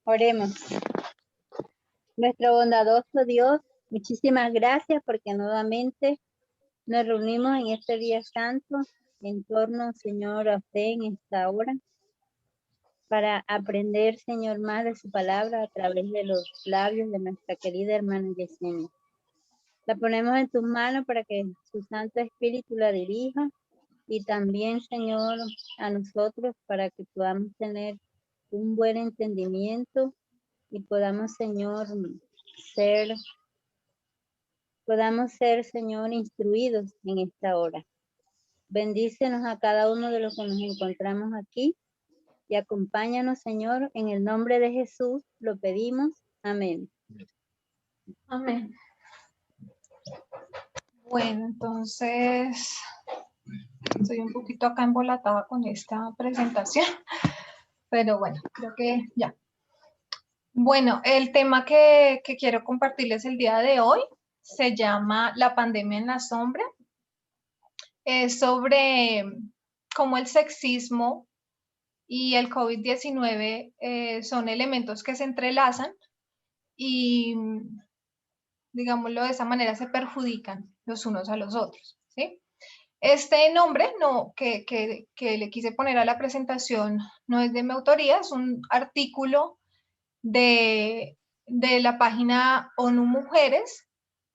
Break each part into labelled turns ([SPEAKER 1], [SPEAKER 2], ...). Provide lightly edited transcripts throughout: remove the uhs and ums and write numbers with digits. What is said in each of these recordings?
[SPEAKER 1] Oremos. Nuestro bondadoso Dios, muchísimas gracias porque nuevamente nos reunimos en este día santo en torno, Señor, a usted en esta hora para aprender, Señor, más de su palabra a través de los labios de nuestra querida hermana Yesenia. La ponemos en tus manos para que su Santo Espíritu la dirija y también, Señor, a nosotros para que podamos tener un buen entendimiento y podamos, Señor, ser, Señor, instruidos en esta hora. Bendícenos a cada uno de los que nos encontramos aquí y acompáñanos, Señor, en el nombre de Jesús, lo pedimos. Amén.
[SPEAKER 2] Amén. Bueno, entonces, estoy un poquito acá embolatada con esta presentación, pero bueno, creo que ya. Bueno, el tema que quiero compartirles el día de hoy se llama La pandemia en la sombra. Es sobre cómo el sexismo y el COVID-19 son elementos que se entrelazan y, digámoslo de esa manera, se perjudican los unos a los otros, ¿sí? Este nombre que le quise poner a la presentación no es de mi autoría, es un artículo de la página ONU Mujeres,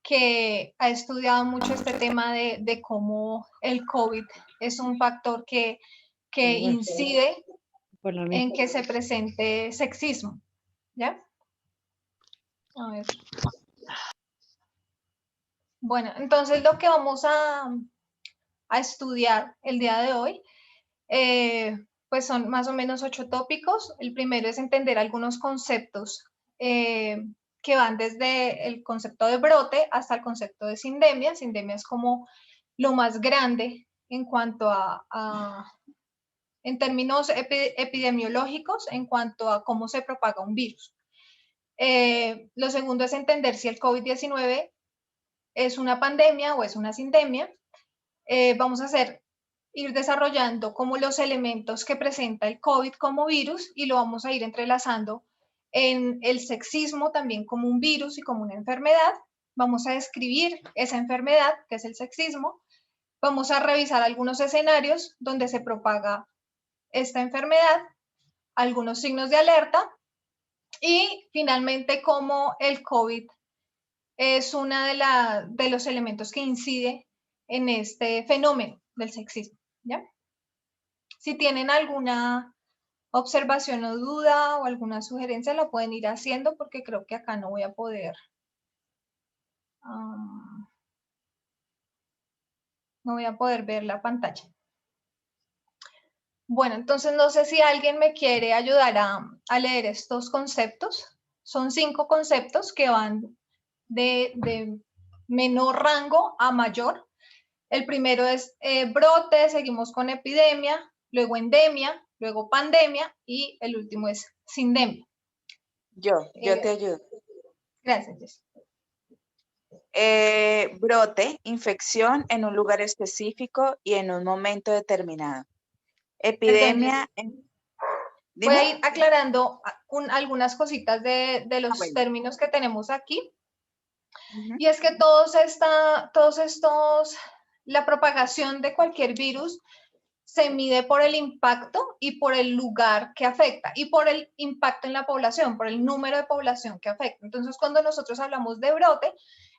[SPEAKER 2] que ha estudiado mucho este tema de cómo el COVID es un factor que incide en que se presente sexismo, ¿ya? A ver. Bueno, entonces lo que vamos a estudiar el día de hoy, pues son más o menos 8 tópicos. El primero es entender algunos conceptos que van desde el concepto de brote hasta el concepto de sindemia. Sindemia es como lo más grande en cuanto en términos epidemiológicos, en cuanto a cómo se propaga un virus. Lo segundo es entender si el COVID-19 es una pandemia o es una sindemia. Vamos a ir desarrollando como los elementos que presenta el COVID como virus y lo vamos a ir entrelazando en el sexismo también como un virus y como una enfermedad. Vamos a describir esa enfermedad, que es el sexismo. Vamos a revisar algunos escenarios donde se propaga esta enfermedad, algunos signos de alerta y finalmente cómo el COVID es uno de los elementos que incide en este fenómeno del sexismo, ¿ya? Si tienen alguna observación o duda o alguna sugerencia, la pueden ir haciendo porque creo que acá no voy a poder. No voy a poder ver la pantalla. Bueno, entonces no sé si alguien me quiere ayudar a leer estos conceptos. Son 5 conceptos que van de menor rango a mayor. El primero es brote, seguimos con epidemia, luego endemia, luego pandemia y el último es sindemia.
[SPEAKER 3] Yo te ayudo.
[SPEAKER 2] Gracias, Jess.
[SPEAKER 3] Brote, infección en un lugar específico y en un momento determinado. Epidemia.
[SPEAKER 2] Voy a ir aclarando algunas cositas de los términos que tenemos aquí. Y es que la propagación de cualquier virus se mide por el impacto y por el lugar que afecta y por el impacto en la población, por el número de población que afecta. Entonces, cuando nosotros hablamos de brote,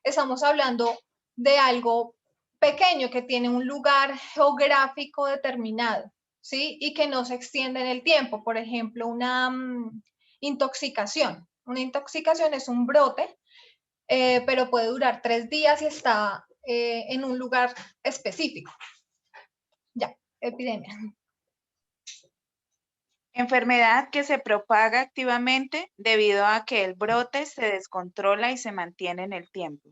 [SPEAKER 2] estamos hablando de algo pequeño que tiene un lugar geográfico determinado, ¿sí? Y que no se extiende en el tiempo. Por ejemplo, una intoxicación. Una intoxicación es un brote, pero puede durar 3 días y está en un lugar específico. Ya, epidemia.
[SPEAKER 3] Enfermedad que se propaga activamente debido a que el brote se descontrola y se mantiene en el tiempo.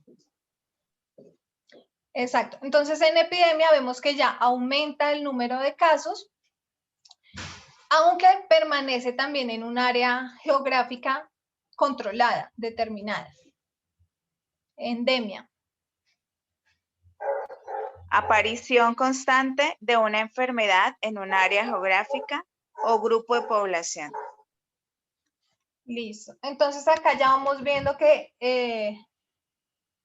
[SPEAKER 2] Exacto. Entonces, en epidemia vemos que ya aumenta el número de casos, aunque permanece también en un área geográfica controlada, determinada. Endemia.
[SPEAKER 3] Aparición constante de una enfermedad en un área geográfica o grupo de población.
[SPEAKER 2] Listo. Entonces acá ya vamos viendo que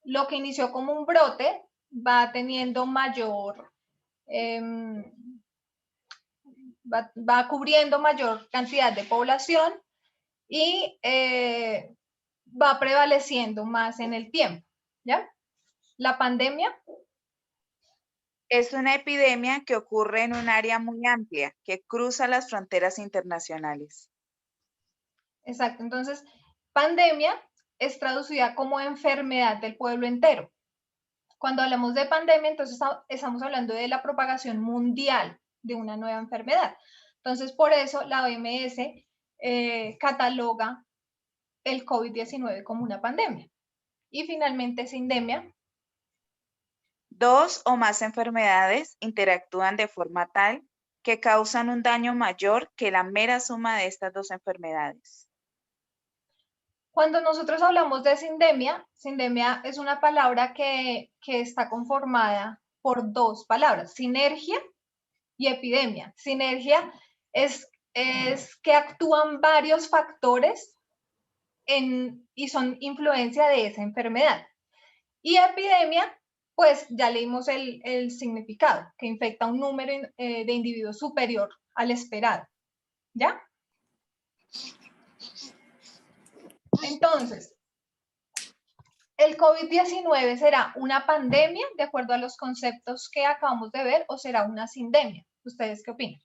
[SPEAKER 2] lo que inició como un brote va teniendo mayor, va cubriendo mayor cantidad de población y va prevaleciendo más en el tiempo, ¿ya? La pandemia
[SPEAKER 3] es una epidemia que ocurre en un área muy amplia que cruza las fronteras internacionales.
[SPEAKER 2] Exacto, entonces pandemia es traducida como enfermedad del pueblo entero. Cuando hablamos de pandemia, entonces estamos hablando de la propagación mundial de una nueva enfermedad. Entonces, por eso la OMS cataloga el COVID-19 como una pandemia. Y finalmente, sindemia.
[SPEAKER 3] 2 o más enfermedades interactúan de forma tal que causan un daño mayor que la mera suma de estas 2 enfermedades.
[SPEAKER 2] Cuando nosotros hablamos de sindemia, sindemia es una palabra que está conformada por 2 palabras, sinergia y epidemia. Sinergia es que actúan varios factores y son influencia de esa enfermedad. Y epidemia, pues ya leímos el significado, que infecta un número de individuos superior al esperado. ¿Ya? Entonces, ¿el COVID-19 será una pandemia, de acuerdo a los conceptos que acabamos de ver, o será una sindemia? ¿Ustedes qué opinan?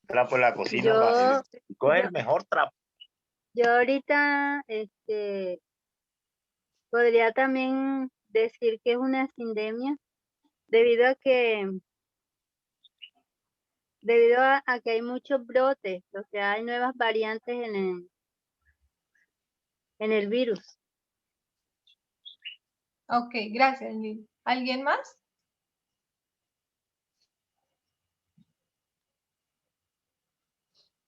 [SPEAKER 4] Trapo de la cocina, coge el mejor trapo.
[SPEAKER 1] Yo ahorita podría también decir que es una sindemia debido a que hay muchos brotes, o sea, hay nuevas variantes en el virus.
[SPEAKER 2] Ok, gracias, Lili. ¿Alguien más?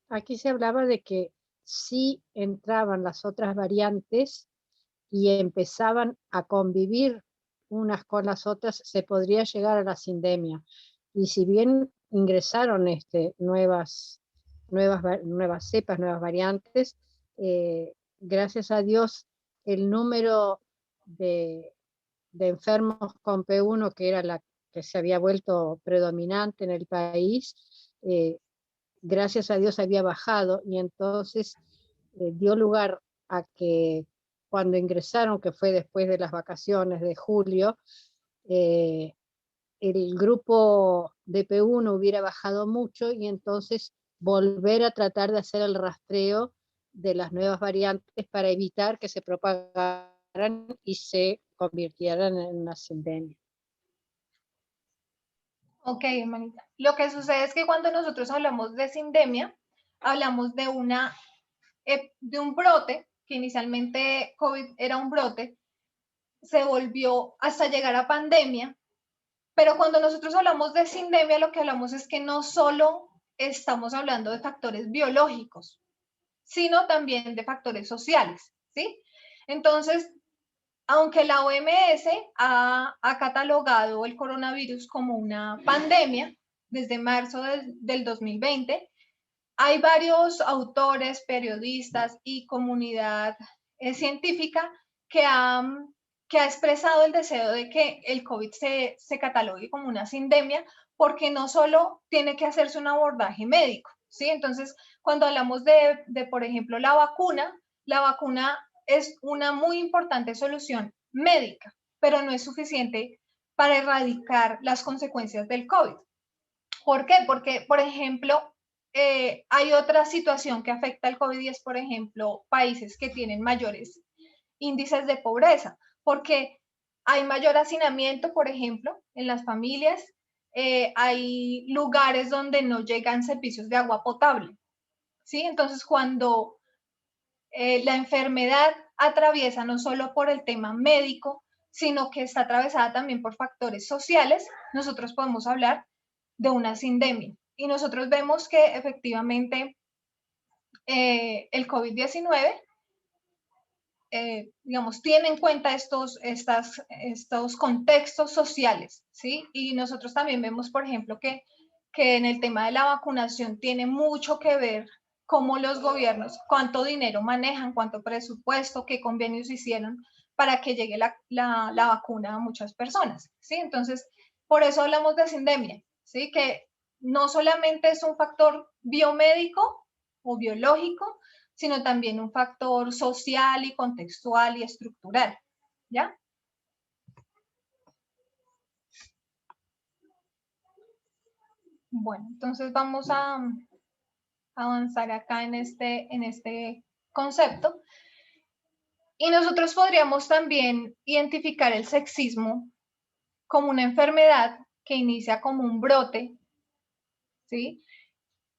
[SPEAKER 5] Aquí se hablaba de que si entraban las otras variantes y empezaban a convivir unas con las otras, se podría llegar a la sindemia. Y si bien ingresaron nuevas cepas, nuevas variantes, gracias a Dios el número de enfermos con P1, que era la que se había vuelto predominante en el país, gracias a Dios había bajado, y entonces dio lugar a que cuando ingresaron, que fue después de las vacaciones de julio, el grupo de P1 hubiera bajado mucho, y entonces volver a tratar de hacer el rastreo de las nuevas variantes para evitar que se propagaran y se convirtieran en una sindemia.
[SPEAKER 2] Ok, hermanita. Lo que sucede es que cuando nosotros hablamos de sindemia, hablamos de un brote, que inicialmente COVID era un brote, se volvió hasta llegar a pandemia, pero cuando nosotros hablamos de sindemia, lo que hablamos es que no solo estamos hablando de factores biológicos, sino también de factores sociales, ¿sí? Entonces, aunque la OMS ha catalogado el coronavirus como una pandemia desde marzo del 2020, hay varios autores, periodistas y comunidad científica que ha expresado el deseo de que el COVID se catalogue como una sindemia, porque no solo tiene que hacerse un abordaje médico, ¿sí? Entonces, cuando hablamos de por ejemplo, la vacuna es una muy importante solución médica, pero no es suficiente para erradicar las consecuencias del COVID. ¿Por qué? Porque, por ejemplo, hay otra situación que afecta al COVID y es, por ejemplo, países que tienen mayores índices de pobreza, porque hay mayor hacinamiento, por ejemplo, en las familias, hay lugares donde no llegan servicios de agua potable, ¿sí? Entonces, cuando la enfermedad atraviesa no solo por el tema médico, sino que está atravesada también por factores sociales, nosotros podemos hablar de una sindemia. Y nosotros vemos que efectivamente el COVID-19 digamos, tiene en cuenta estos contextos sociales, ¿sí? Y nosotros también vemos, por ejemplo, que en el tema de la vacunación tiene mucho que ver cómo los gobiernos, cuánto dinero manejan, cuánto presupuesto, qué convenios hicieron para que llegue la vacuna a muchas personas, ¿sí? Entonces, por eso hablamos de sindemia, ¿sí? Que no solamente es un factor biomédico o biológico, sino también un factor social y contextual y estructural, ¿ya? Bueno, entonces vamos a avanzar acá en este concepto. Y nosotros podríamos también identificar el sexismo como una enfermedad que inicia como un brote, ¿sí?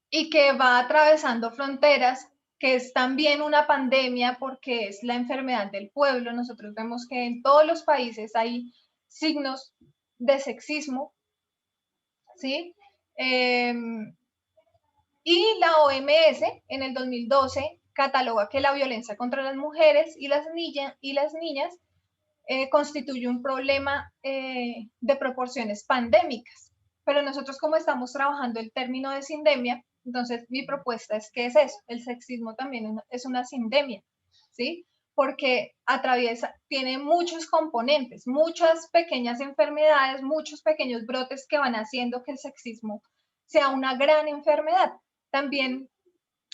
[SPEAKER 2] Y que va atravesando fronteras, que es también una pandemia porque es la enfermedad del pueblo. Nosotros vemos que en todos los países hay signos de sexismo, ¿sí? Y la OMS en el 2012 cataloga que la violencia contra las mujeres y las niñas constituye un problema de proporciones pandémicas. Pero nosotros, como estamos trabajando el término de sindemia, entonces mi propuesta es que es eso, el sexismo también es una sindemia, ¿sí? Porque tiene muchos componentes, muchas pequeñas enfermedades, muchos pequeños brotes que van haciendo que el sexismo sea una gran enfermedad. También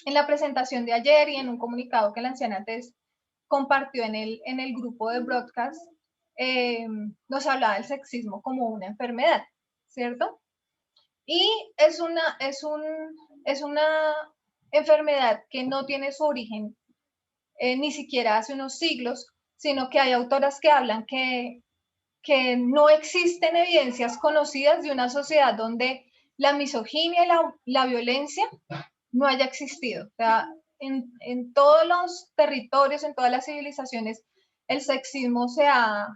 [SPEAKER 2] en la presentación de ayer y en un comunicado que la anciana Tess compartió en el grupo de broadcast, nos hablaba del sexismo como una enfermedad, ¿cierto? Y es una enfermedad que no tiene su origen ni siquiera hace unos siglos, sino que hay autoras que hablan que no existen evidencias conocidas de una sociedad donde la misoginia y la violencia no haya existido. O sea, en todos los territorios, en todas las civilizaciones, el sexismo se ha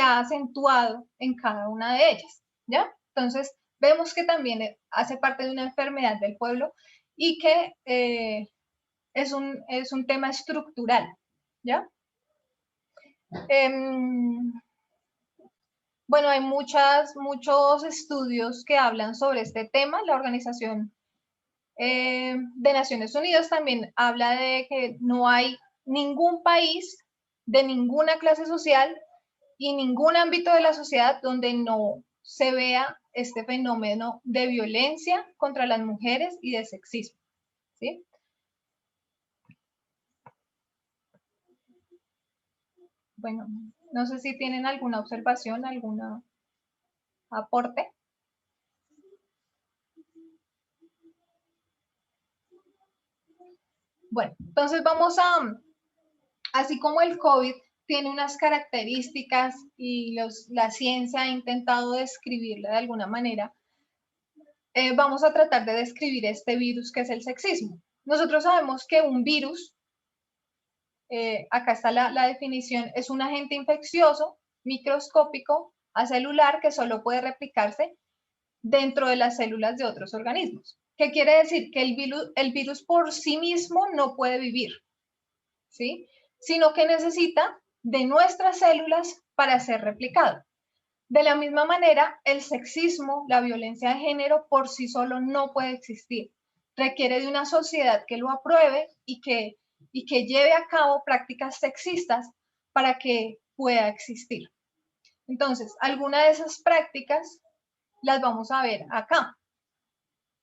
[SPEAKER 2] acentuado en cada una de ellas, ¿ya? Entonces, vemos que también hace parte de una enfermedad del pueblo y que es un tema estructural, ¿ya? Bueno, hay muchos estudios que hablan sobre este tema. La Organización de Naciones Unidas también habla de que no hay ningún país de ninguna clase social y ningún ámbito de la sociedad donde no se vea este fenómeno de violencia contra las mujeres y de sexismo, ¿sí? Bueno, no sé si tienen alguna observación, algún aporte. Bueno, entonces vamos así como el COVID tiene unas características y la ciencia ha intentado describirla de alguna manera, vamos a tratar de describir este virus que es el sexismo. Nosotros sabemos que un virus, acá está la definición, es un agente infeccioso, microscópico, acelular, que solo puede replicarse dentro de las células de otros organismos. ¿Qué quiere decir? Que el virus por sí mismo no puede vivir, ¿sí? Sino que necesita de nuestras células para ser replicado. De la misma manera, el sexismo, la violencia de género por sí solo no puede existir. Requiere de una sociedad que lo apruebe y que lleve a cabo prácticas sexistas para que pueda existir. Entonces, algunas de esas prácticas las vamos a ver acá.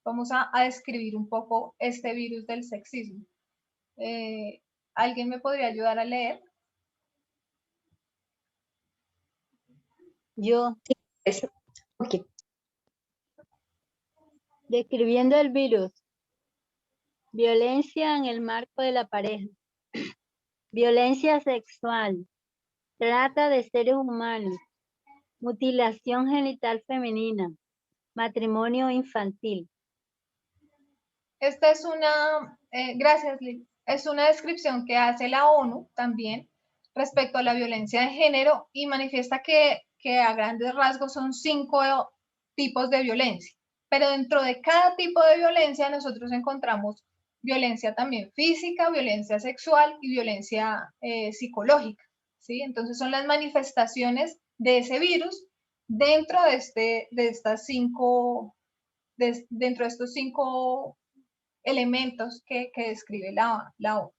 [SPEAKER 2] Vamos a describir un poco este virus del sexismo. ¿Alguien me podría ayudar a leer?
[SPEAKER 1] Yo,
[SPEAKER 6] Ok.
[SPEAKER 1] describiendo el virus, violencia en el marco de la pareja, violencia sexual, trata de seres humanos, mutilación genital femenina, matrimonio infantil.
[SPEAKER 2] Esta es gracias Liz, es una descripción que hace la ONU también respecto a la violencia de género y manifiesta que a grandes rasgos son 5 tipos de violencia, pero dentro de cada tipo de violencia nosotros encontramos violencia también física, violencia sexual y violencia psicológica, ¿sí? Entonces son las manifestaciones de ese virus dentro de estos 5 elementos que describe la ONU.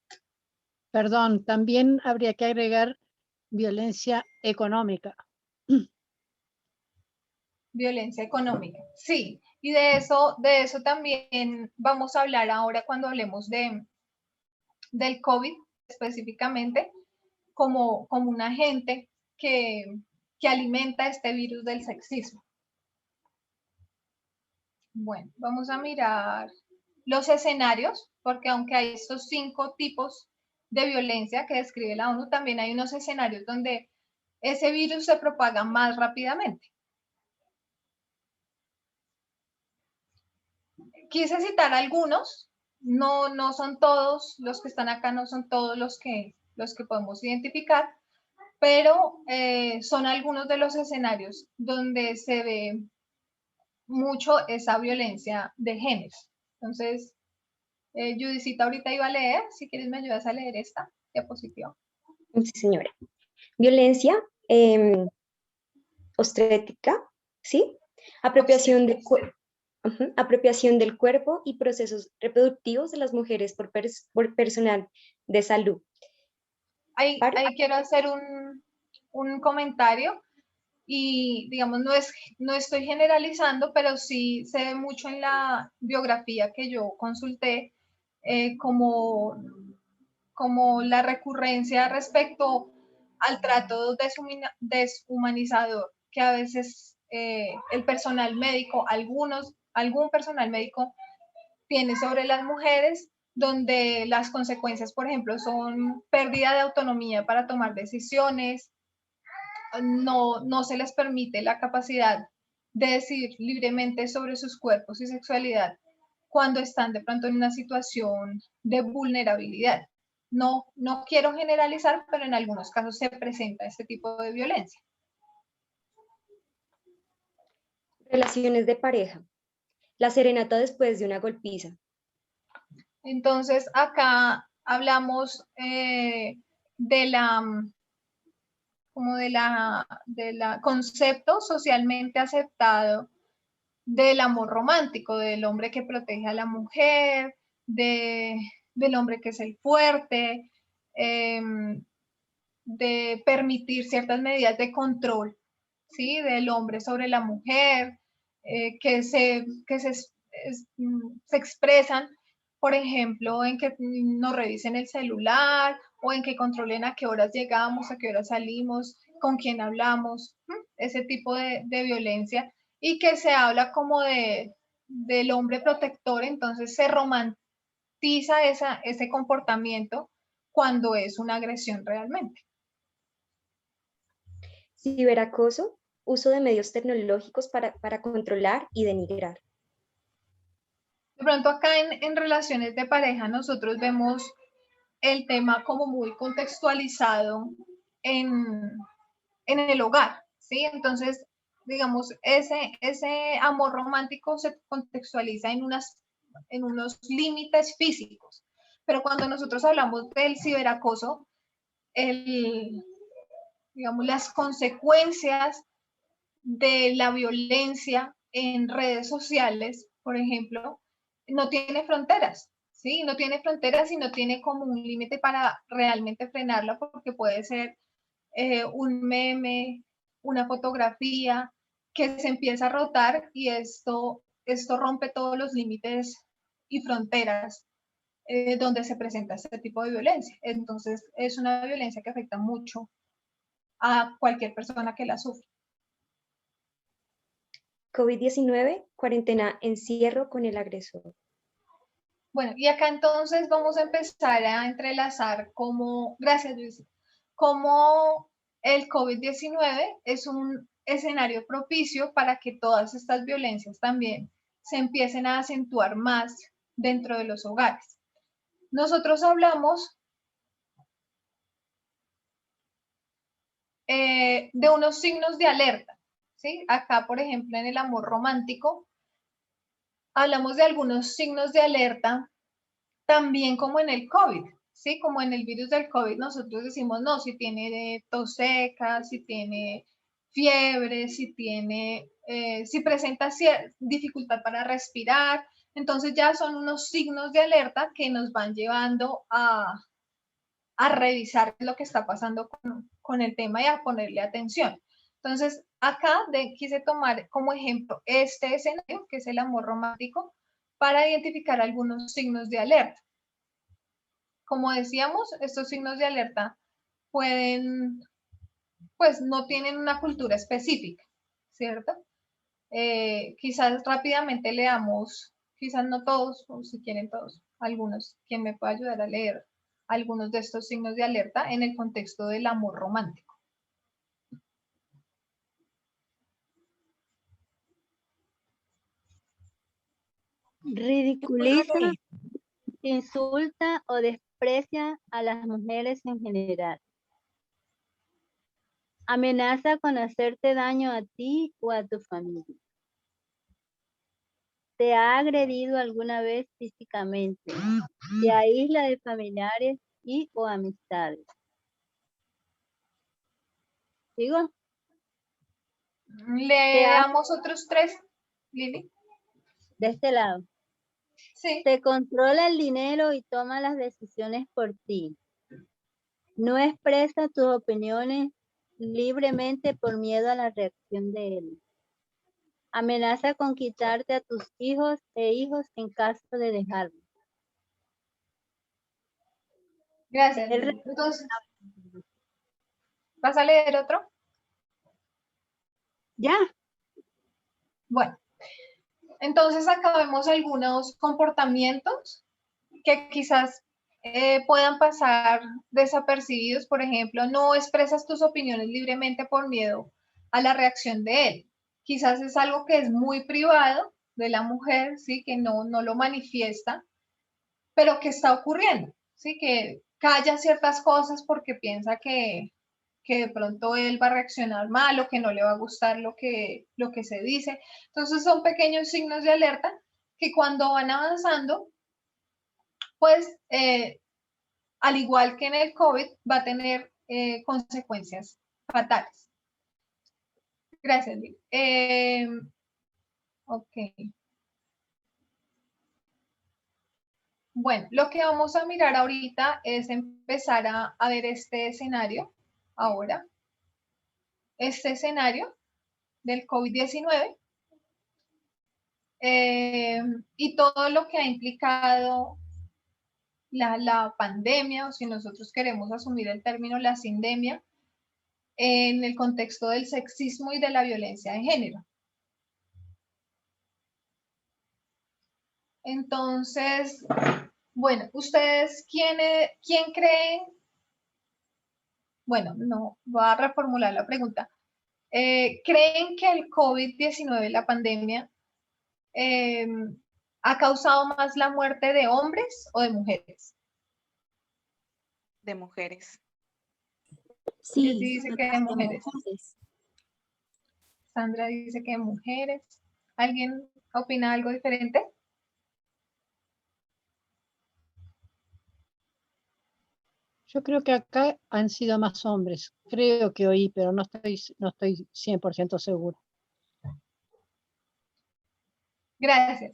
[SPEAKER 5] Perdón, también habría que agregar violencia económica.
[SPEAKER 2] Violencia económica, sí. Y de eso también vamos a hablar ahora cuando hablemos del COVID específicamente, como un agente que alimenta este virus del sexismo. Bueno, vamos a mirar los escenarios, porque aunque hay estos 5 tipos de violencia que describe la ONU, también hay unos escenarios donde ese virus se propaga más rápidamente. Quise citar algunos, no son todos los que están acá, no son todos los que podemos identificar, pero son algunos de los escenarios donde se ve mucho esa violencia de género. Entonces, Judicita ahorita iba a leer, si quieres me ayudas a leer esta diapositiva.
[SPEAKER 6] Sí, señora. Violencia obstétrica, ¿sí? Apropiación del cuerpo y procesos reproductivos de las mujeres por personal de salud.
[SPEAKER 2] Ahí quiero hacer un comentario y, digamos, no estoy generalizando, pero sí se ve mucho en la biografía que yo consulté como la recurrencia respecto al trato deshumanizador que a veces el personal médico, algún personal médico tiene sobre las mujeres, donde las consecuencias, por ejemplo, son pérdida de autonomía para tomar decisiones, no se les permite la capacidad de decidir libremente sobre sus cuerpos y sexualidad cuando están de pronto en una situación de vulnerabilidad. No quiero generalizar, pero en algunos casos se presenta este tipo de violencia.
[SPEAKER 6] Relaciones de pareja. La serenata después de una golpiza.
[SPEAKER 2] Entonces, acá hablamos de la concepto socialmente aceptado del amor romántico, del hombre que protege a la mujer, del hombre que es el fuerte, de permitir ciertas medidas de control, ¿sí? Del hombre sobre la mujer, que se expresan, por ejemplo, en que nos revisen el celular o en que controlen a qué horas llegamos, a qué horas salimos, con quién hablamos, ese tipo de violencia, y que se habla como del hombre protector, entonces se romantiza ese comportamiento cuando es una agresión realmente.
[SPEAKER 6] Ciberacoso, uso de medios tecnológicos para controlar y denigrar.
[SPEAKER 2] De pronto acá en relaciones de pareja nosotros vemos el tema como muy contextualizado en el hogar, ¿sí? Entonces, digamos, ese amor romántico se contextualiza en unos límites físicos, pero cuando nosotros hablamos del ciberacoso, digamos, las consecuencias de la violencia en redes sociales, por ejemplo, no tiene fronteras, ¿sí? No tiene fronteras y no tiene como un límite para realmente frenarla, porque puede ser un meme, una fotografía que se empieza a rotar y esto rompe todos los límites y fronteras donde se presenta este tipo de violencia. Entonces, es una violencia que afecta mucho a cualquier persona que la sufre.
[SPEAKER 6] COVID-19, cuarentena, encierro con el agresor.
[SPEAKER 2] Bueno, y acá entonces vamos a empezar a entrelazar gracias Luis, cómo el COVID-19 es un escenario propicio para que todas estas violencias también se empiecen a acentuar más dentro de los hogares. Nosotros hablamos de unos signos de alerta, ¿sí? Acá, por ejemplo, en el amor romántico, hablamos de algunos signos de alerta también como en el COVID, ¿sí? Como en el virus del COVID, nosotros decimos, no, si tiene tos seca, si tiene fiebre, si presenta dificultad para respirar, entonces ya son unos signos de alerta que nos van llevando a revisar lo que está pasando con el tema y a ponerle atención. Entonces, acá quise tomar como ejemplo este escenario, que es el amor romántico, para identificar algunos signos de alerta. Como decíamos, estos signos de alerta pueden, pues no tienen una cultura específica, ¿cierto? Quizás rápidamente leamos, quizás no todos, o si quieren todos, algunos. ¿Quién me puede ayudar a leer algunos de estos signos de alerta en el contexto del amor romántico?
[SPEAKER 1] Ridiculiza, insulta o desprecia a las mujeres en general. Amenaza con hacerte daño a ti o a tu familia. ¿Te ha agredido alguna vez físicamente? Te aísla de familiares y o amistades. ¿Sigo?
[SPEAKER 2] Leamos otros tres, Lili.
[SPEAKER 1] De este lado.
[SPEAKER 2] Sí.
[SPEAKER 1] Te controla el dinero y toma las decisiones por ti. No expresa tus opiniones libremente por miedo a la reacción de él. Amenaza con quitarte a tus hijos e hijos en caso de dejarlo.
[SPEAKER 2] Gracias. Entonces, ¿vas a leer otro?
[SPEAKER 1] Ya.
[SPEAKER 2] Bueno, entonces acá vemos algunos comportamientos que quizás puedan pasar desapercibidos. Por ejemplo, no expresas tus opiniones libremente por miedo a la reacción de él. Quizás es algo que es muy privado de la mujer, ¿sí? Que no lo manifiesta, pero que está ocurriendo, ¿sí? Que calla ciertas cosas porque piensa que de pronto él va a reaccionar mal o que no le va a gustar lo que se dice. Entonces son pequeños signos de alerta que cuando van avanzando, pues al igual que en el COVID, va a tener consecuencias fatales. Gracias, Lili. Ok. Bueno, lo que vamos a mirar ahorita es empezar a ver este escenario ahora. Este escenario del COVID-19 y todo lo que ha implicado la pandemia, o si nosotros queremos asumir el término la sindemia, en el contexto del sexismo y de la violencia de género. Entonces, bueno, ¿ustedes quién creen? Bueno, no, voy a reformular la pregunta. ¿Creen que el COVID-19, la pandemia, ha causado más la muerte de hombres o de mujeres?
[SPEAKER 3] De mujeres.
[SPEAKER 2] Sí, dice que de mujeres. Sandra dice que de mujeres. ¿Alguien opina algo diferente?
[SPEAKER 5] Yo creo que acá han sido más hombres. Creo que oí, pero no estoy 100% segura.
[SPEAKER 2] Gracias.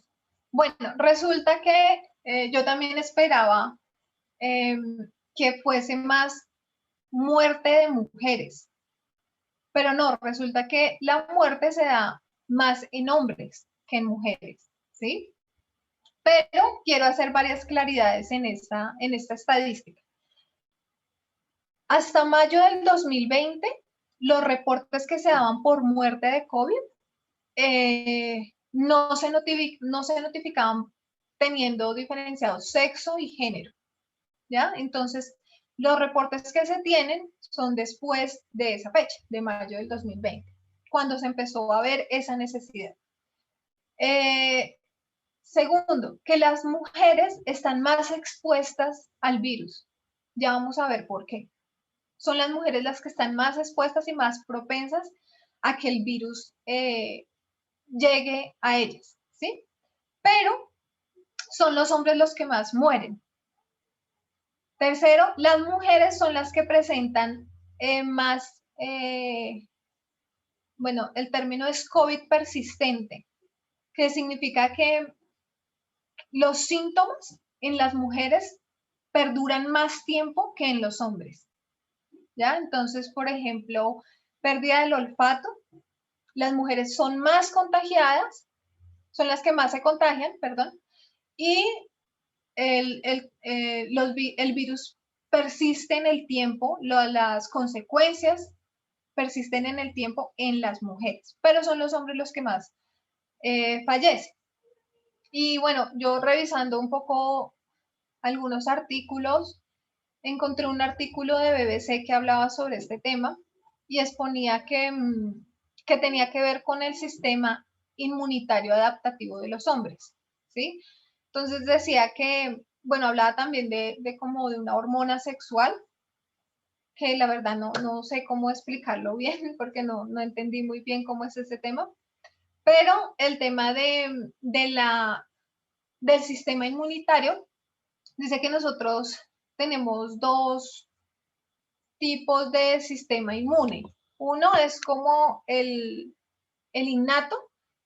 [SPEAKER 2] Bueno, resulta que yo también esperaba que fuese más muerte de mujeres, pero no, resulta que la muerte se da más en hombres que en mujeres, ¿sí? Pero quiero hacer varias claridades en esta estadística. Hasta mayo del 2020, los reportes que se daban por muerte de COVID no se notificaban teniendo diferenciado sexo y género, ¿ya? Entonces, los reportes que se tienen son después de esa fecha, de mayo del 2020, cuando se empezó a ver esa necesidad. Segundo, que las mujeres están más expuestas al virus. Ya vamos a ver por qué. Son las mujeres las que están más expuestas y más propensas a que el virus llegue a ellas, ¿sí? Pero son los hombres los que más mueren. Tercero, las mujeres son las que presentan más, bueno, el término es COVID persistente, que significa que los síntomas en las mujeres perduran más tiempo que en los hombres. ¿Ya? Entonces, por ejemplo, pérdida del olfato, las mujeres son más contagiadas, son las que más se contagian, perdón, y el virus persiste en el tiempo, las consecuencias persisten en el tiempo en las mujeres, pero son los hombres los que más fallecen. Y bueno, yo revisando un poco algunos artículos, encontré un artículo de BBC que hablaba sobre este tema y exponía que tenía que ver con el sistema inmunitario adaptativo de los hombres, ¿sí? Entonces decía que, bueno, hablaba también de como de una hormona sexual, que la verdad no sé cómo explicarlo bien, porque no entendí muy bien cómo es ese tema, pero el tema del sistema inmunitario dice que nosotros tenemos dos tipos de sistema inmune. Uno es como el innato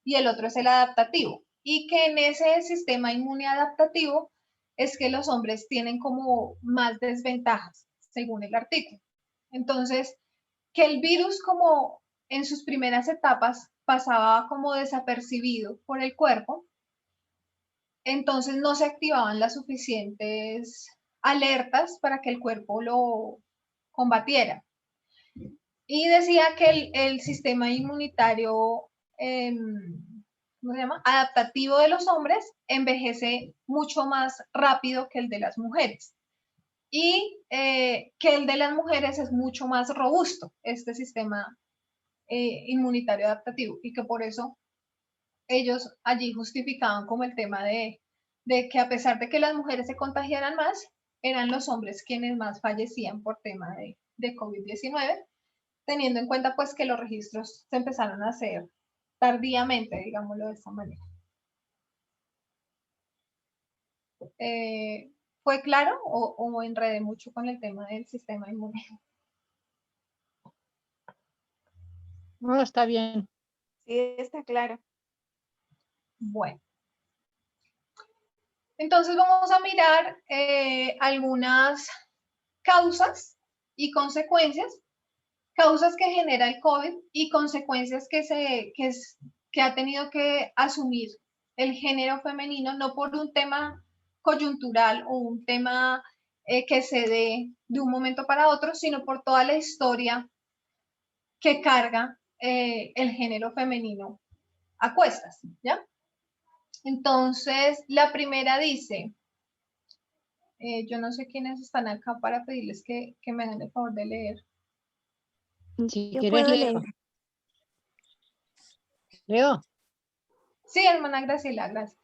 [SPEAKER 2] y el otro es el adaptativo. Y que en ese sistema inmune adaptativo es que los hombres tienen como más desventajas, según el artículo. Entonces, que el virus como en sus primeras etapas pasaba como desapercibido por el cuerpo, entonces no se activaban las suficientes alertas para que el cuerpo lo combatiera. Y decía que el sistema inmunitario, ¿cómo se llama? Adaptativo de los hombres envejece mucho más rápido que el de las mujeres. Y que el de las mujeres es mucho más robusto, este sistema inmunitario adaptativo, y que por eso ellos allí justificaban como el tema de que a pesar de que las mujeres se contagiaran más, eran los hombres quienes más fallecían por tema de COVID-19, teniendo en cuenta pues que los registros se empezaron a hacer tardíamente, digámoslo de esta manera. ¿Fue claro o enredé mucho con el tema del sistema inmune?
[SPEAKER 5] No, está bien.
[SPEAKER 3] Sí, está claro.
[SPEAKER 2] Bueno. Entonces vamos a mirar algunas causas y consecuencias, causas que genera el COVID y consecuencias que ha tenido que asumir el género femenino, no por un tema coyuntural o un tema que se dé de un momento para otro, sino por toda la historia que carga el género femenino a cuestas, ¿ya? Entonces, la primera dice, yo no sé quiénes están acá para pedirles que me hagan el favor de leer.
[SPEAKER 5] Si
[SPEAKER 7] Yo
[SPEAKER 5] querés
[SPEAKER 7] puedo
[SPEAKER 5] leo.
[SPEAKER 7] leer.
[SPEAKER 5] Leo.
[SPEAKER 2] Sí, hermana Graciela, gracias.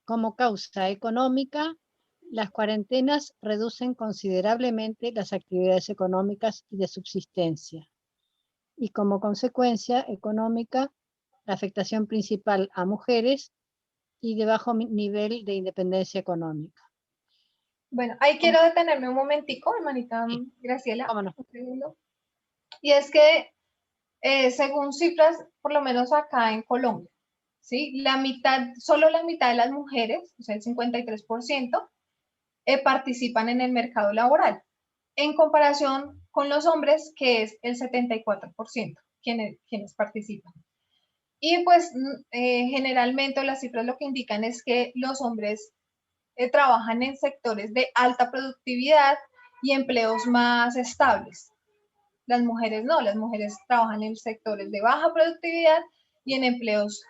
[SPEAKER 5] Como causa económica, las cuarentenas reducen considerablemente las actividades económicas y de subsistencia. Y como consecuencia económica, la afectación principal a mujeres y de bajo nivel de independencia económica.
[SPEAKER 2] Bueno, ahí quiero detenerme un momentico, hermanita Graciela.
[SPEAKER 5] ¿Cómo no?
[SPEAKER 2] Un segundo. Y es que, según cifras, por lo menos acá en Colombia, ¿sí? Solo la mitad de las mujeres, o sea, el 53%, participan en el mercado laboral, en comparación con los hombres, que es el 74% quienes participan. Y pues generalmente las cifras lo que indican es que los hombres trabajan en sectores de alta productividad y empleos más estables. Las mujeres no, las mujeres trabajan en sectores de baja productividad y en empleos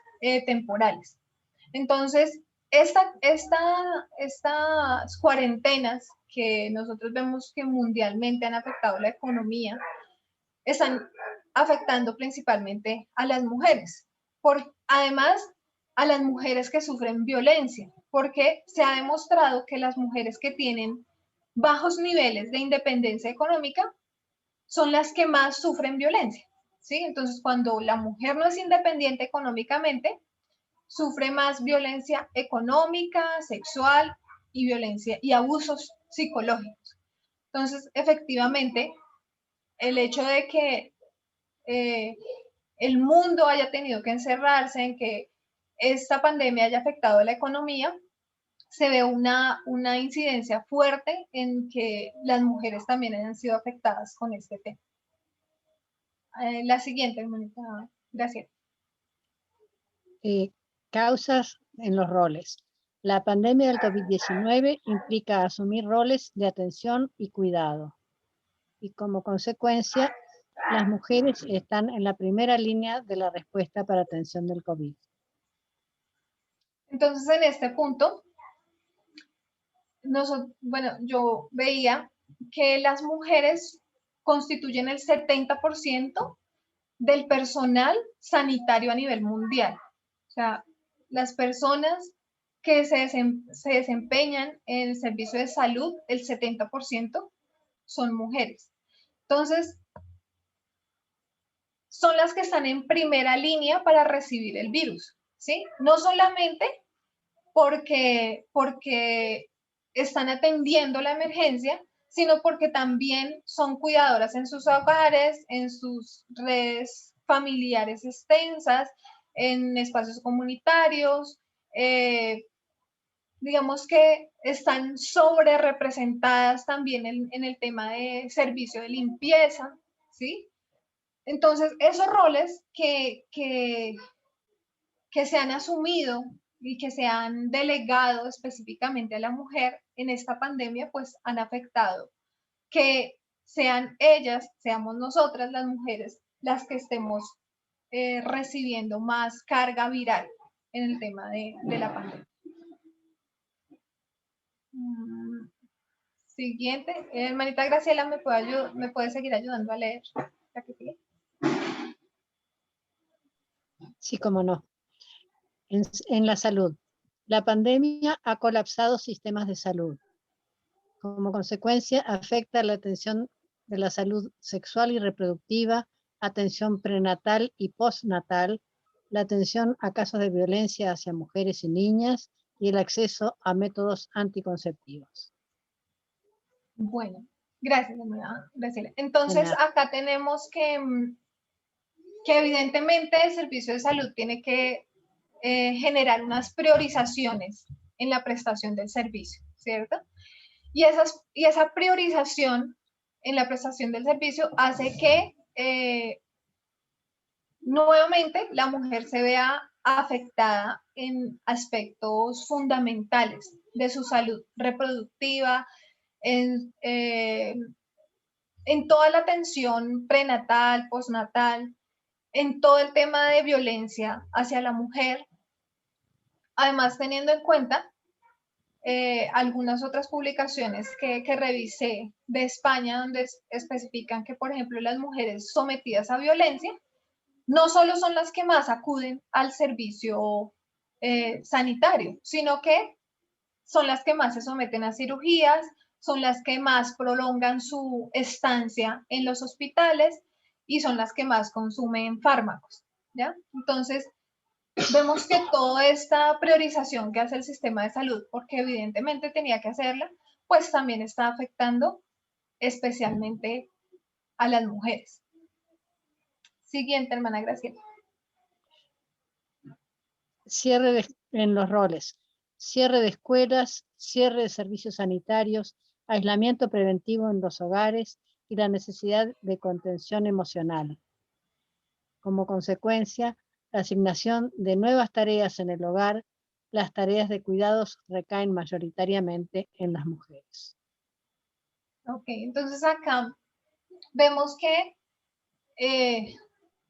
[SPEAKER 2] temporales. Entonces, estas cuarentenas que nosotros vemos que mundialmente han afectado la economía, están afectando principalmente a las mujeres. Además, a las mujeres que sufren violencia, porque se ha demostrado que las mujeres que tienen bajos niveles de independencia económica son las que más sufren violencia, ¿sí? Entonces, cuando la mujer no es independiente económicamente, sufre más violencia económica, sexual y violencia y abusos psicológicos. Entonces, efectivamente, el hecho de que el mundo haya tenido que encerrarse, en que esta pandemia haya afectado a la economía, se ve una incidencia fuerte en que las mujeres también hayan sido afectadas con este tema. La siguiente, hermanita. Gracias.
[SPEAKER 5] Causas en los roles. La pandemia del COVID-19 implica asumir roles de atención y cuidado. Y como consecuencia, las mujeres están en la primera línea de la respuesta para atención del COVID.
[SPEAKER 2] Entonces, en este punto, yo veía que las mujeres constituyen el 70% del personal sanitario a nivel mundial. O sea, las personas que se desempeñan en el servicio de salud, el 70% son mujeres. Entonces, son las que están en primera línea para recibir el virus, ¿sí? No solamente porque están atendiendo la emergencia, sino porque también son cuidadoras en sus hogares, en sus redes familiares extensas, en espacios comunitarios, digamos que están sobre representadas también en el tema de servicio de limpieza, ¿sí? Entonces, esos roles que se han asumido y que se han delegado específicamente a la mujer en esta pandemia, pues han afectado que sean ellas, seamos nosotras las mujeres, las que estemos recibiendo más carga viral en el tema de la pandemia. Siguiente, hermanita Graciela, ¿me puede seguir ayudando a leer?
[SPEAKER 5] Sí, cómo no. En la salud. La pandemia ha colapsado sistemas de salud. Como consecuencia, afecta la atención de la salud sexual y reproductiva, atención prenatal y postnatal, la atención a casos de violencia hacia mujeres y niñas y el acceso a métodos anticonceptivos.
[SPEAKER 2] Bueno, gracias, hermana Graciela. Entonces, acá tenemos que evidentemente el servicio de salud tiene que generar unas priorizaciones en la prestación del servicio, ¿cierto? Y esa priorización en la prestación del servicio hace que nuevamente la mujer se vea afectada en aspectos fundamentales de su salud reproductiva, en toda la atención prenatal, postnatal, en todo el tema de violencia hacia la mujer. Además, teniendo en cuenta algunas otras publicaciones que revisé de España, donde especifican que, por ejemplo, las mujeres sometidas a violencia no solo son las que más acuden al servicio sanitario, sino que son las que más se someten a cirugías, son las que más prolongan su estancia en los hospitales y son las que más consumen fármacos, ¿ya? Entonces, vemos que toda esta priorización que hace el sistema de salud, porque evidentemente tenía que hacerla, pues también está afectando especialmente a las mujeres. Siguiente, hermana Graciela.
[SPEAKER 5] Cierre en los roles. Cierre de escuelas, cierre de servicios sanitarios, aislamiento preventivo en los hogares y la necesidad de contención emocional. Como consecuencia, la asignación de nuevas tareas en el hogar, las tareas de cuidados recaen mayoritariamente en las mujeres.
[SPEAKER 2] Ok, entonces acá vemos que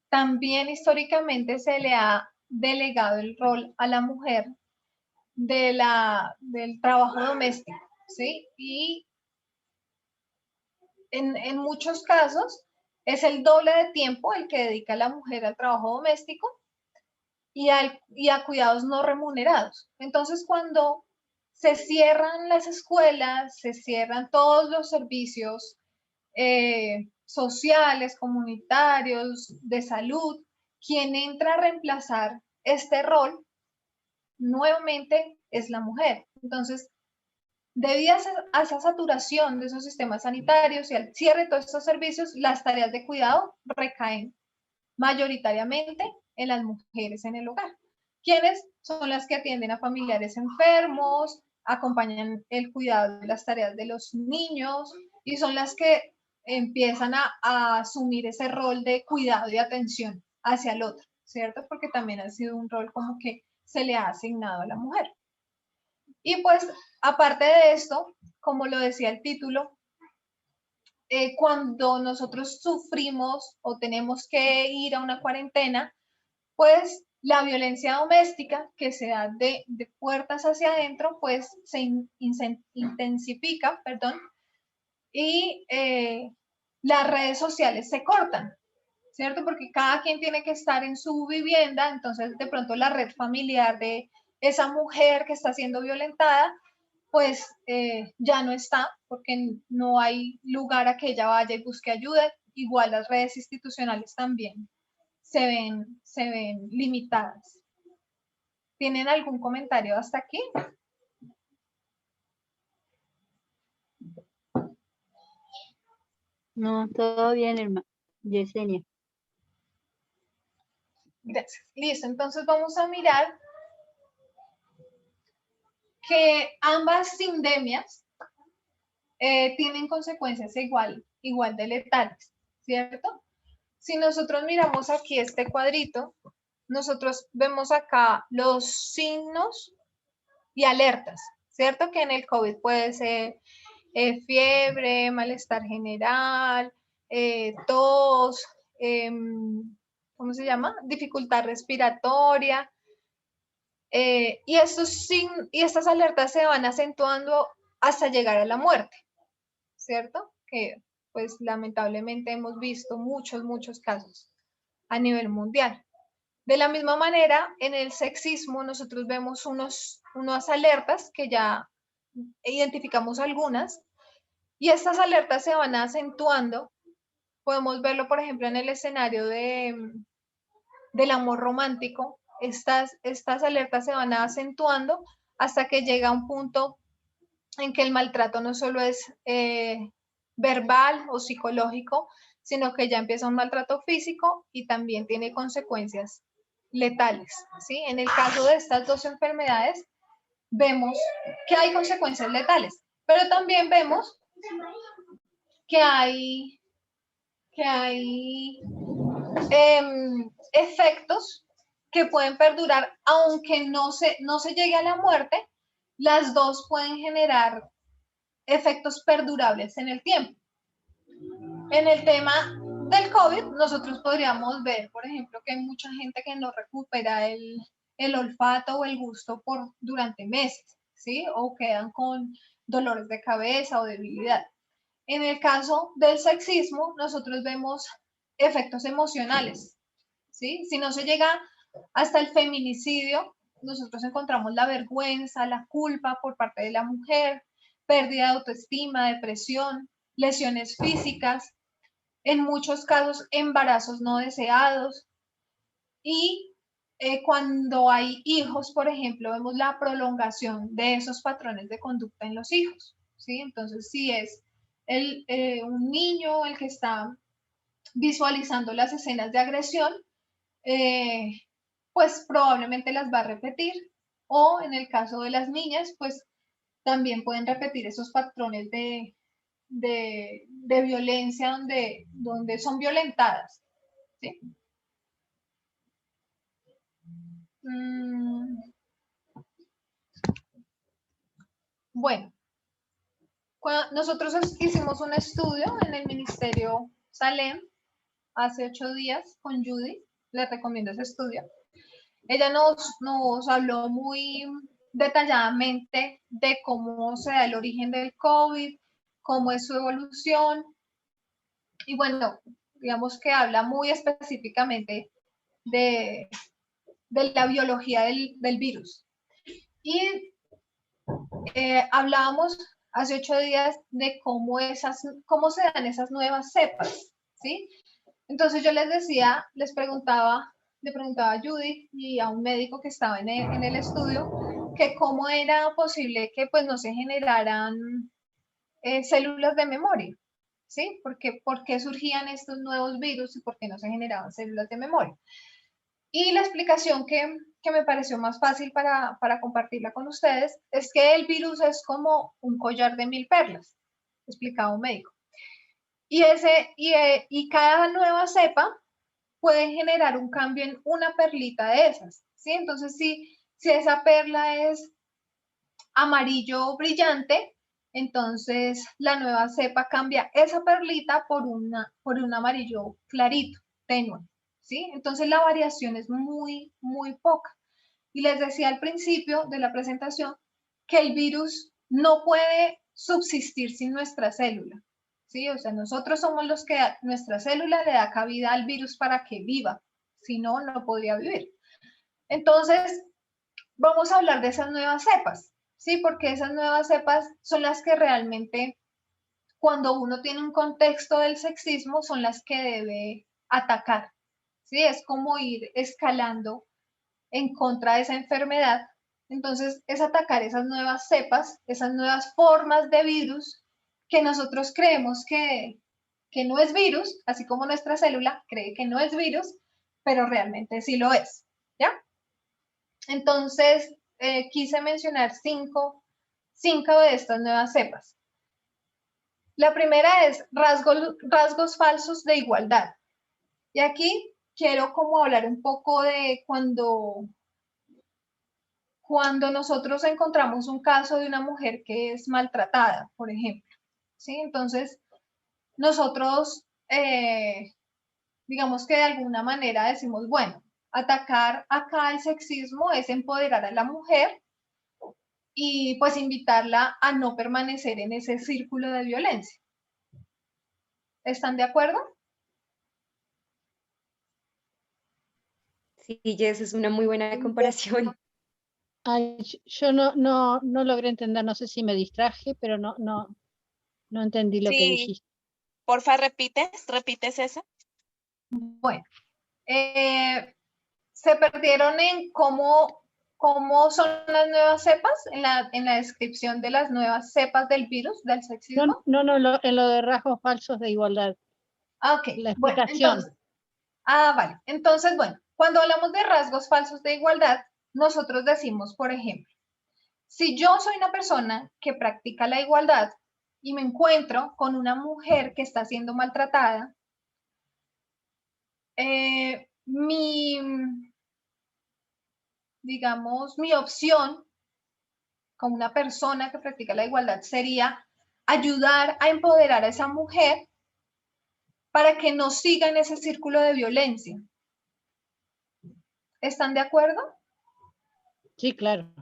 [SPEAKER 2] también históricamente se le ha delegado el rol a la mujer del trabajo doméstico, ¿sí? Y en muchos casos es el doble de tiempo el que dedica la mujer al trabajo doméstico y a cuidados no remunerados. Entonces, cuando se cierran las escuelas, se cierran todos los servicios sociales, comunitarios, de salud, quien entra a reemplazar este rol nuevamente es la mujer. Entonces, debido a esa saturación de esos sistemas sanitarios y al cierre de todos estos servicios, las tareas de cuidado recaen mayoritariamente en las mujeres en el hogar, quienes son las que atienden a familiares enfermos, acompañan el cuidado de las tareas de los niños y son las que empiezan a asumir ese rol de cuidado y atención hacia el otro, ¿cierto? Porque también ha sido un rol como que se le ha asignado a la mujer. Y pues, aparte de esto, como lo decía el título, cuando nosotros sufrimos o tenemos que ir a una cuarentena, pues la violencia doméstica que se da de puertas hacia adentro, pues se intensifica, perdón, y las redes sociales se cortan, ¿cierto? Porque cada quien tiene que estar en su vivienda, entonces de pronto la red familiar de esa mujer que está siendo violentada, pues ya no está, porque no hay lugar a que ella vaya y busque ayuda. Igual las redes institucionales también se ven limitadas. ¿Tienen algún comentario hasta aquí?
[SPEAKER 1] No, todo bien, hermano. Yesenia.
[SPEAKER 2] Gracias. Listo, entonces vamos a mirar que ambas sindemias tienen consecuencias igual de letales, ¿cierto? Si nosotros miramos aquí este cuadrito, nosotros vemos acá los signos y alertas, ¿cierto? Que en el COVID puede ser fiebre, malestar general, tos, ¿cómo se llama? Dificultad respiratoria. Y estas alertas se van acentuando hasta llegar a la muerte, ¿cierto? Que pues lamentablemente hemos visto muchos casos a nivel mundial. De la misma manera, en el sexismo nosotros vemos unas alertas que ya identificamos algunas y estas alertas se van acentuando. Podemos verlo, por ejemplo, en el escenario del amor romántico. Estas alertas se van acentuando hasta que llega un punto en que el maltrato no solo es verbal o psicológico, sino que ya empieza un maltrato físico y también tiene consecuencias letales, ¿sí? En el caso de estas dos enfermedades, vemos que hay consecuencias letales, pero también vemos que hay efectos que pueden perdurar, aunque no se llegue a la muerte, las dos pueden generar efectos perdurables en el tiempo. En el tema del COVID, nosotros podríamos ver, por ejemplo, que hay mucha gente que no recupera el olfato o el gusto durante meses, ¿sí? O quedan con dolores de cabeza o debilidad. En el caso del sexismo, nosotros vemos efectos emocionales, ¿sí? Si no se llega hasta el feminicidio, nosotros encontramos la vergüenza, la culpa por parte de la mujer, pérdida de autoestima, depresión, lesiones físicas, en muchos casos embarazos no deseados y cuando hay hijos, por ejemplo, vemos la prolongación de esos patrones de conducta en los hijos, ¿sí? Entonces, si es un niño el que está visualizando las escenas de agresión, pues probablemente las va a repetir, o en el caso de las niñas, pues también pueden repetir esos patrones de violencia donde son violentadas, ¿sí? Bueno, nosotros hicimos un estudio en el Ministerio Salem hace 8 días con Judy, les recomiendo ese estudio. Ella nos habló muy detalladamente de cómo se da el origen del COVID, cómo es su evolución, y bueno, digamos que habla muy específicamente de la biología del virus. Y hablábamos hace 8 días de cómo se dan esas nuevas cepas, ¿sí? Entonces yo les preguntaba le preguntaba a Judy y a un médico que estaba en el estudio que cómo era posible que pues no se generaran células de memoria, ¿sí? ¿Por qué surgían estos nuevos virus y por qué no se generaban células de memoria? Y la explicación que me pareció más fácil para compartirla con ustedes es que el virus es como un collar de 1000 perlas, explicaba un médico. Y cada nueva cepa puede generar un cambio en una perlita de esas, ¿sí? Entonces, si esa perla es amarillo brillante, entonces la nueva cepa cambia esa perlita por un amarillo clarito, tenue, ¿sí? Entonces la variación es muy, muy poca. Y les decía al principio de la presentación que el virus no puede subsistir sin nuestra célula, ¿sí? O sea, nosotros somos los que nuestra célula le da cabida al virus para que viva, si no, no podría vivir. Entonces, vamos a hablar de esas nuevas cepas, ¿sí? Porque esas nuevas cepas son las que realmente, cuando uno tiene un contexto del sexismo, son las que debe atacar, ¿sí? Es como ir escalando en contra de esa enfermedad. Entonces, es atacar esas nuevas cepas, esas nuevas formas de virus que nosotros creemos que no es virus, así como nuestra célula cree que no es virus, pero realmente sí lo es, ¿ya? Entonces, quise mencionar cinco de estas nuevas cepas. La primera es rasgos falsos de igualdad. Y aquí quiero como hablar un poco de cuando nosotros encontramos un caso de una mujer que es maltratada, por ejemplo, ¿sí? Entonces, nosotros, digamos que de alguna manera decimos, bueno, atacar acá el sexismo es empoderar a la mujer y pues invitarla a no permanecer en ese círculo de violencia. ¿Están de acuerdo?
[SPEAKER 6] Sí, Jess, es una muy buena comparación.
[SPEAKER 5] Ay, yo no logré entender, no sé si me distraje, pero no entendí lo que
[SPEAKER 3] Sí,
[SPEAKER 5] dijiste.
[SPEAKER 3] porfa, repites eso.
[SPEAKER 2] Bueno, se perdieron en cómo son las nuevas cepas, en la descripción de las nuevas cepas del virus, del sexismo.
[SPEAKER 5] No, en lo de rasgos falsos de igualdad.
[SPEAKER 2] Ah, ok,
[SPEAKER 5] La
[SPEAKER 2] bueno,
[SPEAKER 5] explicación.
[SPEAKER 2] entonces, vale. Entonces, bueno, cuando hablamos de rasgos falsos de igualdad, nosotros decimos, por ejemplo, si yo soy una persona que practica la igualdad y me encuentro con una mujer que está siendo maltratada, digamos, mi opción como una persona que practica la igualdad sería ayudar a empoderar a esa mujer para que no siga en ese círculo de violencia. ¿Están de acuerdo?
[SPEAKER 5] Sí, claro.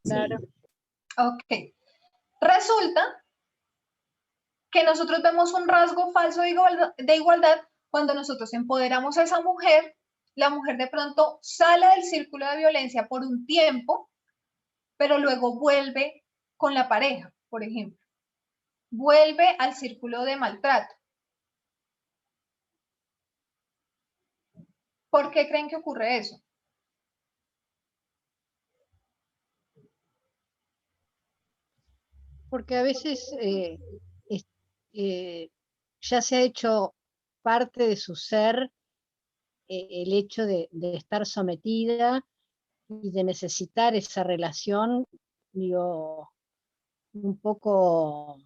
[SPEAKER 5] Claro.
[SPEAKER 2] Ok. Resulta que nosotros vemos un rasgo falso de igualdad cuando nosotros empoderamos a esa mujer, la mujer de pronto sale del círculo de violencia por un tiempo, pero luego vuelve con la pareja, por ejemplo. Vuelve al círculo de maltrato. ¿Por qué creen que ocurre eso?
[SPEAKER 5] Porque a veces ya se ha hecho parte de su ser el hecho de estar sometida y de necesitar esa relación, digo, un poco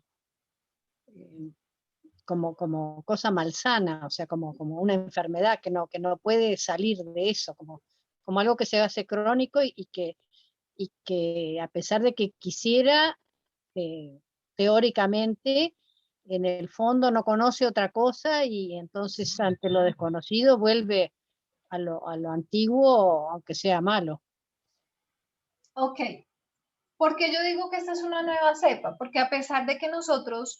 [SPEAKER 5] como cosa malsana, o sea, como una enfermedad que no puede salir de eso, como algo que se hace crónico y que a pesar de que quisiera, teóricamente, en el fondo no conoce otra cosa y entonces ante lo desconocido vuelve a lo antiguo, aunque sea malo.
[SPEAKER 2] Ok. ¿Por qué yo digo que esta es una nueva cepa? Porque a pesar de que nosotros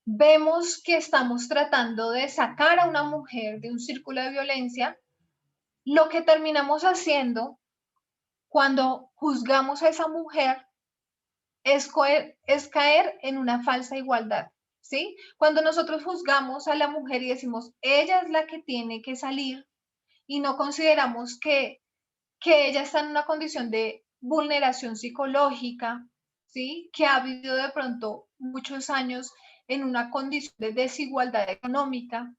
[SPEAKER 2] vemos que estamos tratando de sacar a una mujer de un círculo de violencia, lo que terminamos haciendo cuando juzgamos a esa mujer es caer en una falsa igualdad, ¿sí? Cuando nosotros juzgamos a la mujer y decimos, ella es la que tiene que salir y no consideramos que ella está en una condición de vulneración psicológica, ¿sí? Que ha vivido de pronto muchos años en una condición de desigualdad económica,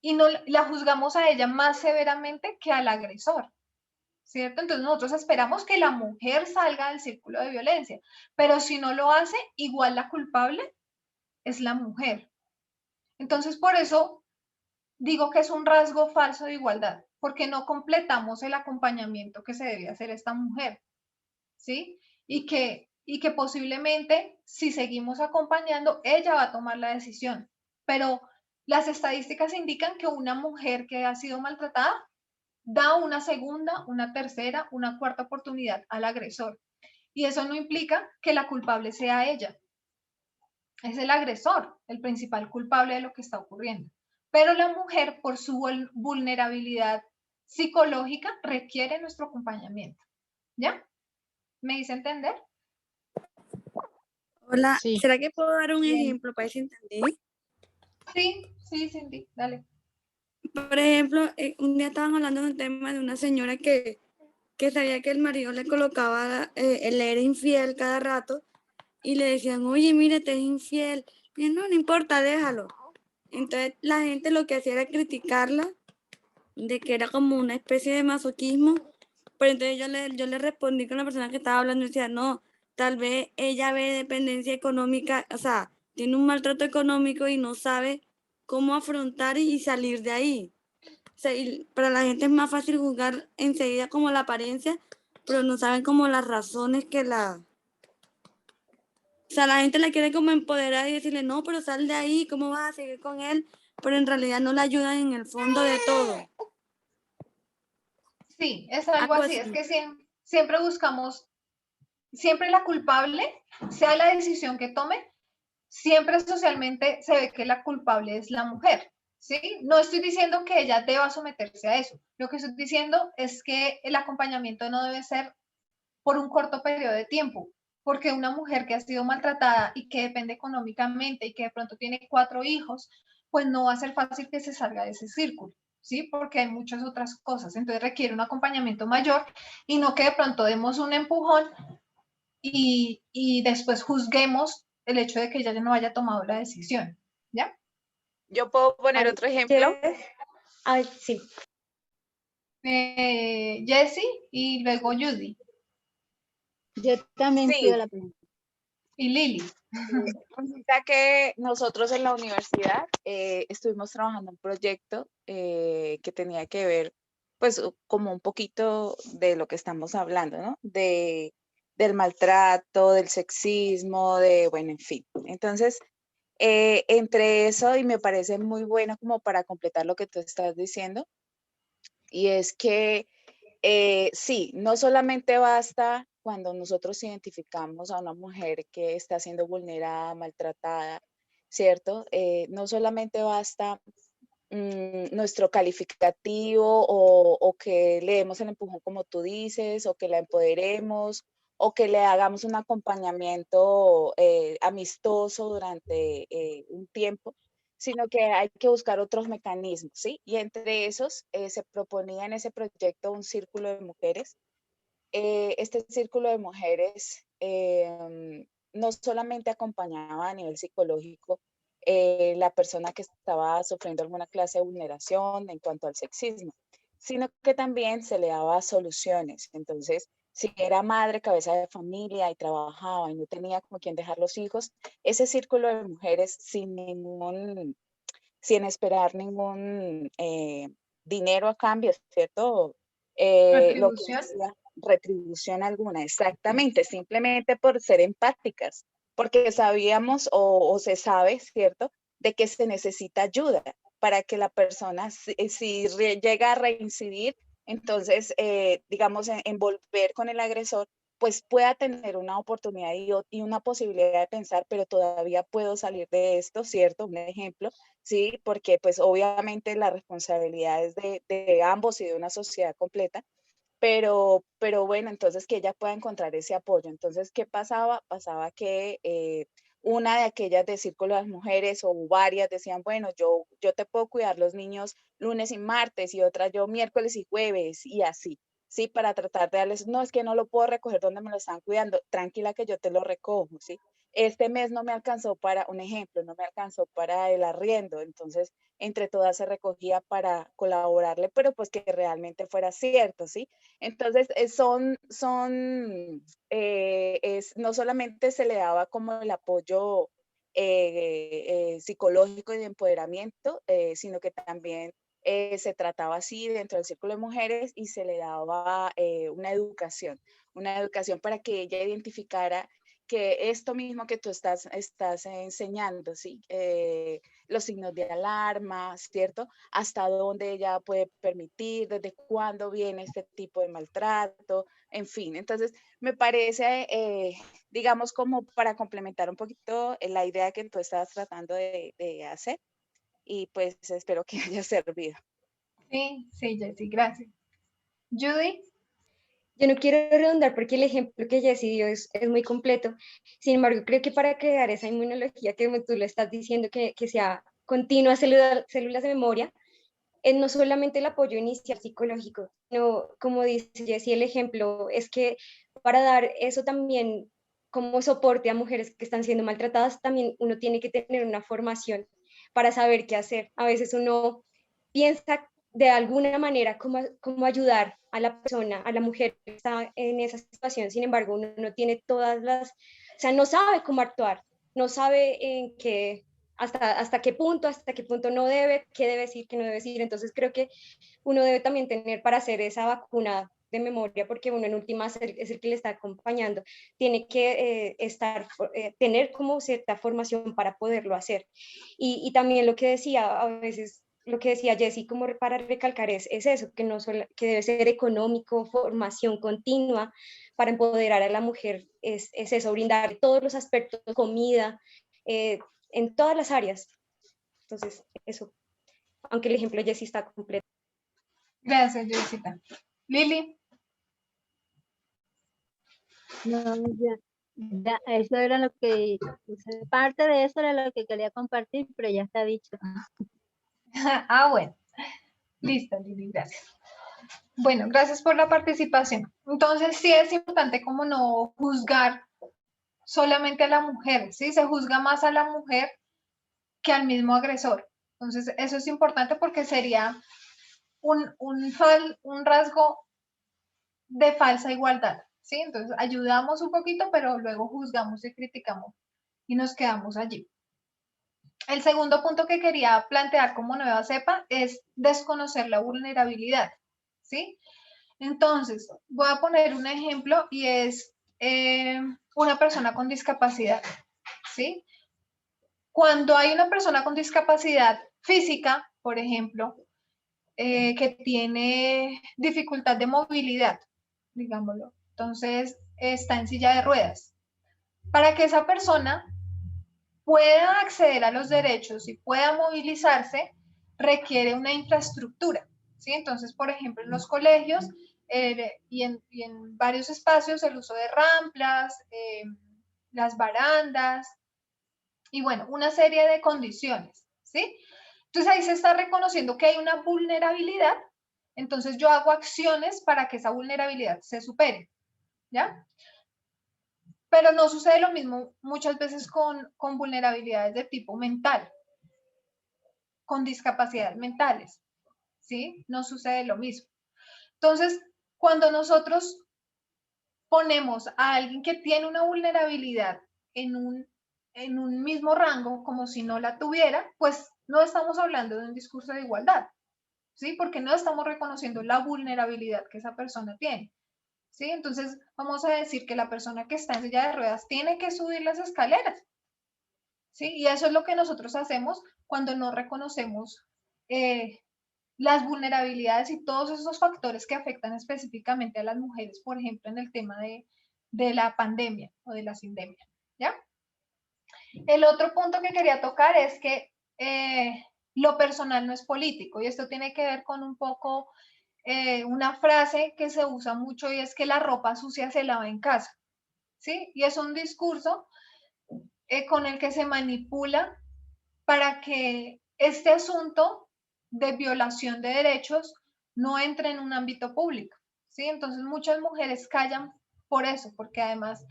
[SPEAKER 2] y no la juzgamos a ella más severamente que al agresor, ¿cierto? Entonces nosotros esperamos que la mujer salga del círculo de violencia, pero si no lo hace, igual la culpable es la mujer. Entonces por eso digo que es un rasgo falso de igualdad, porque no completamos el acompañamiento que se debe hacer a esta mujer, ¿sí? Y que posiblemente si seguimos acompañando, ella va a tomar la decisión, pero las estadísticas indican que una mujer que ha sido maltratada da una segunda, una tercera, una cuarta oportunidad al agresor. Y eso no implica que la culpable sea ella. Es el agresor el principal culpable de lo que está ocurriendo. Pero la mujer, por su vulnerabilidad psicológica, requiere nuestro acompañamiento. ¿Ya? ¿Me hice entender?
[SPEAKER 7] Hola,
[SPEAKER 5] Sí.
[SPEAKER 7] ¿será que puedo dar un
[SPEAKER 2] Bien.
[SPEAKER 7] ejemplo para ver si entendí?
[SPEAKER 2] Sí, Cindy, dale.
[SPEAKER 7] Por ejemplo, un día estaban hablando de un tema de una señora que sabía que el marido le colocaba, él era infiel cada rato y le decían, oye, mire, te es infiel. Y no importa, déjalo. Entonces la gente lo que hacía era criticarla de que era como una especie de masoquismo, pero entonces yo le respondí con la persona que estaba hablando y decía, no, tal vez ella ve dependencia económica, o sea, tiene un maltrato económico y no sabe cómo afrontar y salir de ahí. O sea, para la gente es más fácil juzgar enseguida como la apariencia, pero no saben como las razones que la... O sea, la gente la quiere como empoderar y decirle, no, pero sal de ahí, ¿cómo vas a seguir con él? Pero en realidad no la ayudan en el fondo de todo.
[SPEAKER 2] Sí, es algo
[SPEAKER 7] Algo
[SPEAKER 2] así.
[SPEAKER 7] así.
[SPEAKER 2] Es que siempre buscamos, siempre la culpable, sea la decisión que tome, siempre socialmente se ve que la culpable es la mujer, ¿sí? No estoy diciendo que ella deba someterse a eso. Lo que estoy diciendo es que el acompañamiento no debe ser por un corto periodo de tiempo, porque una mujer que ha sido maltratada y que depende económicamente y que de pronto tiene 4 hijos, pues no va a ser fácil que se salga de ese círculo, ¿sí? Porque hay muchas otras cosas. Entonces requiere un acompañamiento mayor y no que de pronto demos un empujón y después juzguemos el hecho de que ella ya no haya tomado la decisión, ¿ya?
[SPEAKER 3] Yo puedo poner
[SPEAKER 6] Ay,
[SPEAKER 3] otro ejemplo.
[SPEAKER 6] Ay, sí.
[SPEAKER 2] Jessie y luego Judy
[SPEAKER 1] Yo también
[SPEAKER 3] Sí,
[SPEAKER 1] pido la pregunta.
[SPEAKER 2] y Lily.
[SPEAKER 3] resulta que nosotros en la universidad estuvimos trabajando en un proyecto que tenía que ver, pues, como un poquito de lo que estamos hablando, ¿no? Del maltrato, del sexismo, bueno, en fin. Entonces, entre eso, y me parece muy bueno como para completar lo que tú estás diciendo, y es que sí, no solamente basta cuando nosotros identificamos a una mujer que está siendo vulnerada, maltratada, ¿cierto? No solamente basta nuestro calificativo o que le demos el empujón como tú dices, o que la empoderemos, o que le hagamos un acompañamiento amistoso durante un tiempo, sino que hay que buscar otros mecanismos, ¿sí? Y entre esos se proponía en ese proyecto un círculo de mujeres. Este círculo de mujeres no solamente acompañaba a nivel psicológico la persona que estaba sufriendo alguna clase de vulneración en cuanto al sexismo, sino que también se le daba soluciones. Entonces, si era madre, cabeza de familia y trabajaba y no tenía con quién dejar los hijos, ese círculo de mujeres sin esperar ningún dinero a cambio, ¿cierto? Lo que
[SPEAKER 2] Retribución.
[SPEAKER 3] hacía, retribución alguna, exactamente, simplemente por ser empáticas, porque sabíamos o se sabe, ¿cierto?, de que se necesita ayuda para que la persona, si llega a reincidir, entonces, digamos, en volver con el agresor, pues pueda tener una oportunidad y una posibilidad de pensar, pero todavía puedo salir de esto, ¿cierto? Un ejemplo, ¿sí? Porque pues obviamente la responsabilidad es de ambos y de una sociedad completa, pero bueno, entonces que ella pueda encontrar ese apoyo. Entonces, ¿qué pasaba? Pasaba que una de aquellas de Círculo de las Mujeres o varias decían, bueno, yo te puedo cuidar los niños lunes y martes, y otra yo miércoles y jueves, y así, ¿sí? Para tratar de darles, no, es que no lo puedo recoger donde me lo están cuidando, tranquila que yo te lo recojo, ¿sí? Este mes no me alcanzó para, un ejemplo, no me alcanzó para el arriendo, entonces entre todas se recogía para colaborarle, pero pues que realmente fuera cierto, ¿sí? Entonces no solamente se le daba como el apoyo psicológico y de empoderamiento, sino que también se trataba así dentro del Círculo de Mujeres y se le daba una educación para que ella identificara que esto mismo que tú estás enseñando, ¿sí? Los signos de alarma, ¿cierto? Hasta dónde ella puede permitir, desde cuándo viene este tipo de maltrato, en fin. Entonces, me parece, digamos, como para complementar un poquito la idea que tú estabas tratando de hacer, y pues espero que haya servido.
[SPEAKER 2] Sí, sí, Jessy, gracias. Judy.
[SPEAKER 6] Yo no quiero redundar porque el ejemplo que Jessy dio es muy completo. Sin embargo, creo que para crear esa inmunología que tú lo estás diciendo, que sea continua, células de memoria, es no solamente el apoyo inicial psicológico, sino, como dice Jessy, el ejemplo es que para dar eso también como soporte a mujeres que están siendo maltratadas, también uno tiene que tener una formación para saber qué hacer. A veces uno piensa de alguna manera cómo ayudar a la persona, a la mujer que está en esa situación. Sin embargo, uno no tiene o sea, no sabe cómo actuar, no sabe en qué, hasta qué punto no debe, qué debe decir, qué no debe decir. Entonces creo que uno debe también tener para hacer esa vacuna de memoria, porque uno en última es el que le está acompañando, tiene que tener como cierta formación para poderlo hacer. Y también lo que decía, a veces lo que decía Jessy, como para recalcar es eso, que debe ser económico, formación continua para empoderar a la mujer, es eso, brindar todos los aspectos, comida, en todas las áreas. Entonces, eso, aunque el ejemplo de Jessy está completo.
[SPEAKER 2] Gracias, Jessita. Lili.
[SPEAKER 1] No, ya, eso era lo que, parte de eso era lo que quería compartir, pero ya está dicho.
[SPEAKER 2] Ah, bueno. Listo, Lili, gracias. Bueno, gracias por la participación. Entonces, sí es importante como no juzgar solamente a la mujer, ¿sí? Se juzga más a la mujer que al mismo agresor. Entonces, eso es importante porque sería un rasgo de falsa igualdad, ¿sí? Entonces, ayudamos un poquito, pero luego juzgamos y criticamos y nos quedamos allí. El segundo punto que quería plantear como nueva cepa es desconocer la vulnerabilidad, ¿sí? Entonces, voy a poner un ejemplo y es una persona con discapacidad, ¿sí? Cuando hay una persona con discapacidad física, por ejemplo, que tiene dificultad de movilidad, digámoslo, entonces está en silla de ruedas. Para que esa persona pueda acceder a los derechos y pueda movilizarse, requiere una infraestructura, ¿sí? Entonces, por ejemplo, en los colegios y en varios espacios, el uso de ramplas, las barandas, y bueno, una serie de condiciones, ¿sí? Entonces ahí se está reconociendo que hay una vulnerabilidad, entonces yo hago acciones para que esa vulnerabilidad se supere, ¿ya? Pero no sucede lo mismo muchas veces con vulnerabilidades de tipo mental, con discapacidades mentales, ¿sí? No sucede lo mismo. Entonces, cuando nosotros ponemos a alguien que tiene una vulnerabilidad en un mismo rango, como si no la tuviera, pues no estamos hablando de un discurso de igualdad, ¿sí? Porque no estamos reconociendo la vulnerabilidad que esa persona tiene, ¿sí? Entonces, vamos a decir que la persona que está en silla de ruedas tiene que subir las escaleras, ¿sí? Y eso es lo que nosotros hacemos cuando no reconocemos las vulnerabilidades y todos esos factores que afectan específicamente a las mujeres, por ejemplo, en el tema de la pandemia o de la sindemia, ¿ya? El otro punto que quería tocar es que lo personal no es político, y esto tiene que ver con un poco una frase que se usa mucho, y es que la ropa sucia se lava en casa, ¿sí? Y es un discurso con el que se manipula para que este asunto de violación de derechos no entre en un ámbito público, ¿sí? Entonces muchas mujeres callan por eso, porque además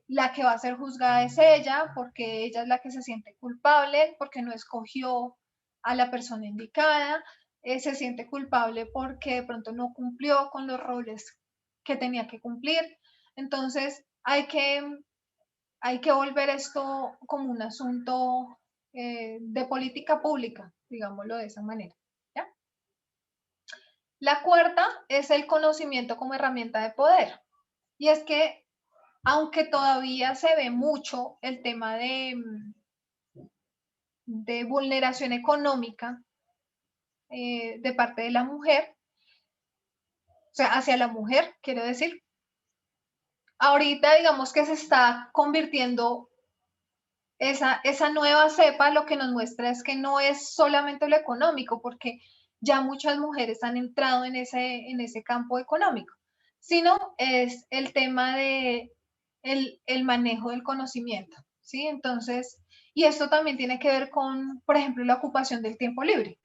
[SPEAKER 2] la que va a ser juzgada es ella, porque ella es la que se siente culpable, porque no escogió a la persona indicada, se siente culpable porque de pronto no cumplió con los roles que tenía que cumplir. Entonces hay que volver esto como un asunto de política pública, digámoslo de esa manera. ¿Ya? La cuarta es el conocimiento como herramienta de poder. Y es que, aunque todavía se ve mucho el tema de vulneración económica de parte de la mujer, o sea, hacia la mujer, quiero decir, ahorita digamos que se está convirtiendo esa nueva cepa, lo que nos muestra es que no es solamente lo económico, porque ya muchas mujeres han entrado en ese campo económico, sino es el tema de el manejo del conocimiento, ¿sí? Entonces, y esto también tiene que ver con, por ejemplo, la ocupación del tiempo libre.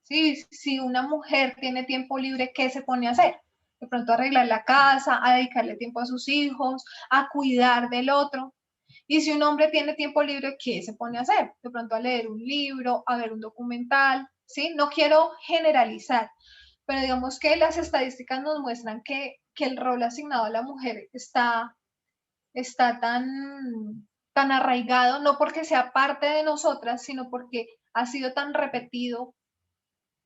[SPEAKER 2] ¿Sí? Si una mujer tiene tiempo libre, ¿qué se pone a hacer? De pronto arreglar la casa, a dedicarle tiempo a sus hijos, a cuidar del otro. Y si un hombre tiene tiempo libre, ¿qué se pone a hacer? De pronto a leer un libro, a ver un documental, ¿sí? No quiero generalizar, pero digamos que las estadísticas nos muestran que el rol asignado a la mujer está tan arraigado, no porque sea parte de nosotras, sino porque ha sido tan repetido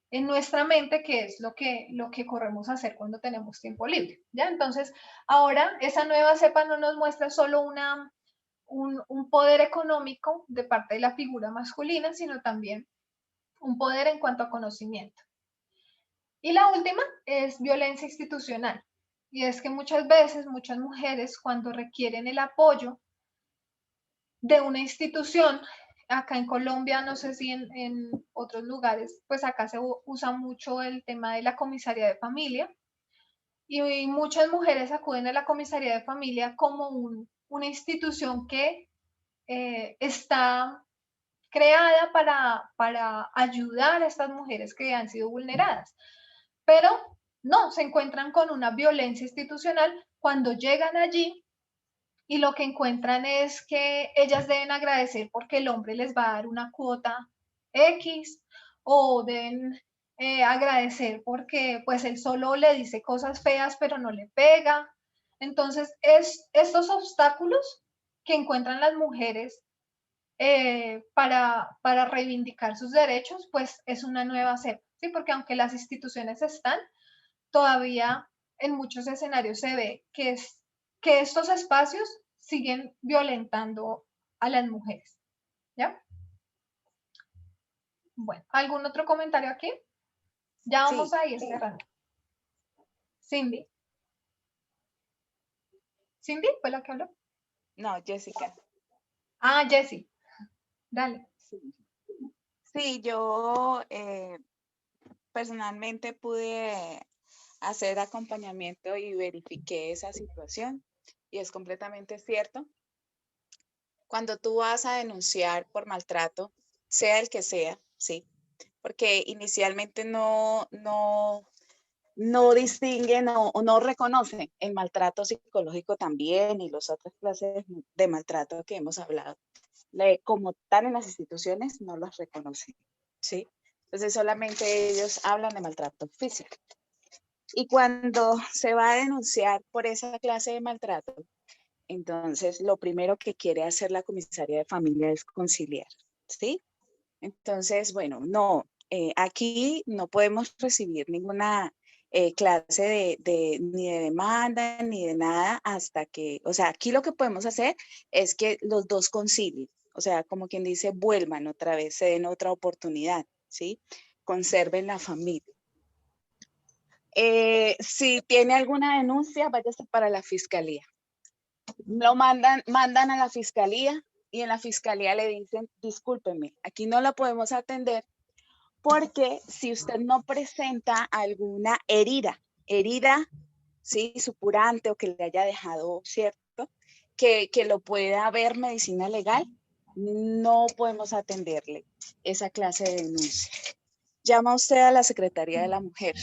[SPEAKER 2] en nuestra mente, que es lo que corremos a hacer cuando tenemos tiempo libre, ¿ya? Entonces, ahora esa nueva cepa no nos muestra solo un poder económico de parte de la figura masculina, sino también un poder en cuanto a conocimiento. Y la última es violencia institucional. Y es que muchas veces, muchas mujeres, cuando requieren el apoyo de una institución, acá en Colombia, no sé si en otros lugares, pues acá se usa mucho el tema de la comisaría de familia, y muchas mujeres acuden a la comisaría de familia como una institución que está creada para ayudar a estas mujeres que han sido vulneradas. Pero no, se encuentran con una violencia institucional cuando llegan allí y lo que encuentran es que ellas deben agradecer porque el hombre les va a dar una cuota X, o deben agradecer porque pues él solo le dice cosas feas pero no le pega. Entonces, estos obstáculos que encuentran las mujeres para reivindicar sus derechos, pues es una nueva cepa, ¿sí? Porque aunque las instituciones están, todavía en muchos escenarios se ve que estos espacios siguen violentando a las mujeres, ¿ya? Bueno, ¿algún otro comentario aquí? Ya vamos a ir cerrando. Cindy. ¿Cindy fue la que habló?
[SPEAKER 3] No, Jessica.
[SPEAKER 2] Ah, Jessie. Dale.
[SPEAKER 3] Sí, yo personalmente pude hacer acompañamiento y verifiqué esa situación, y es completamente cierto. Cuando tú vas a denunciar por maltrato, sea el que sea, ¿sí? Porque inicialmente no distinguen o no reconocen el maltrato psicológico también y las otras clases de maltrato que hemos hablado. Como tal, en las instituciones no los reconocen, ¿sí? Entonces solamente ellos hablan de maltrato físico. Y cuando se va a denunciar por esa clase de maltrato, entonces lo primero que quiere hacer la comisaría de familia es conciliar, ¿sí? Entonces, bueno, no, aquí no podemos recibir ninguna clase ni de demanda ni de nada hasta que, o sea, aquí lo que podemos hacer es que los dos concilien, o sea, como quien dice, vuelvan otra vez, se den otra oportunidad, ¿sí? Conserven la familia. Si tiene alguna denuncia, váyase para la fiscalía. Lo mandan a la fiscalía y en la fiscalía le dicen, discúlpeme, aquí no la podemos atender porque si usted no presenta alguna herida, ¿sí? Supurante o que le haya dejado, ¿cierto? que lo pueda ver medicina legal, no podemos atenderle esa clase de denuncia. Llama usted a la Secretaría de la Mujer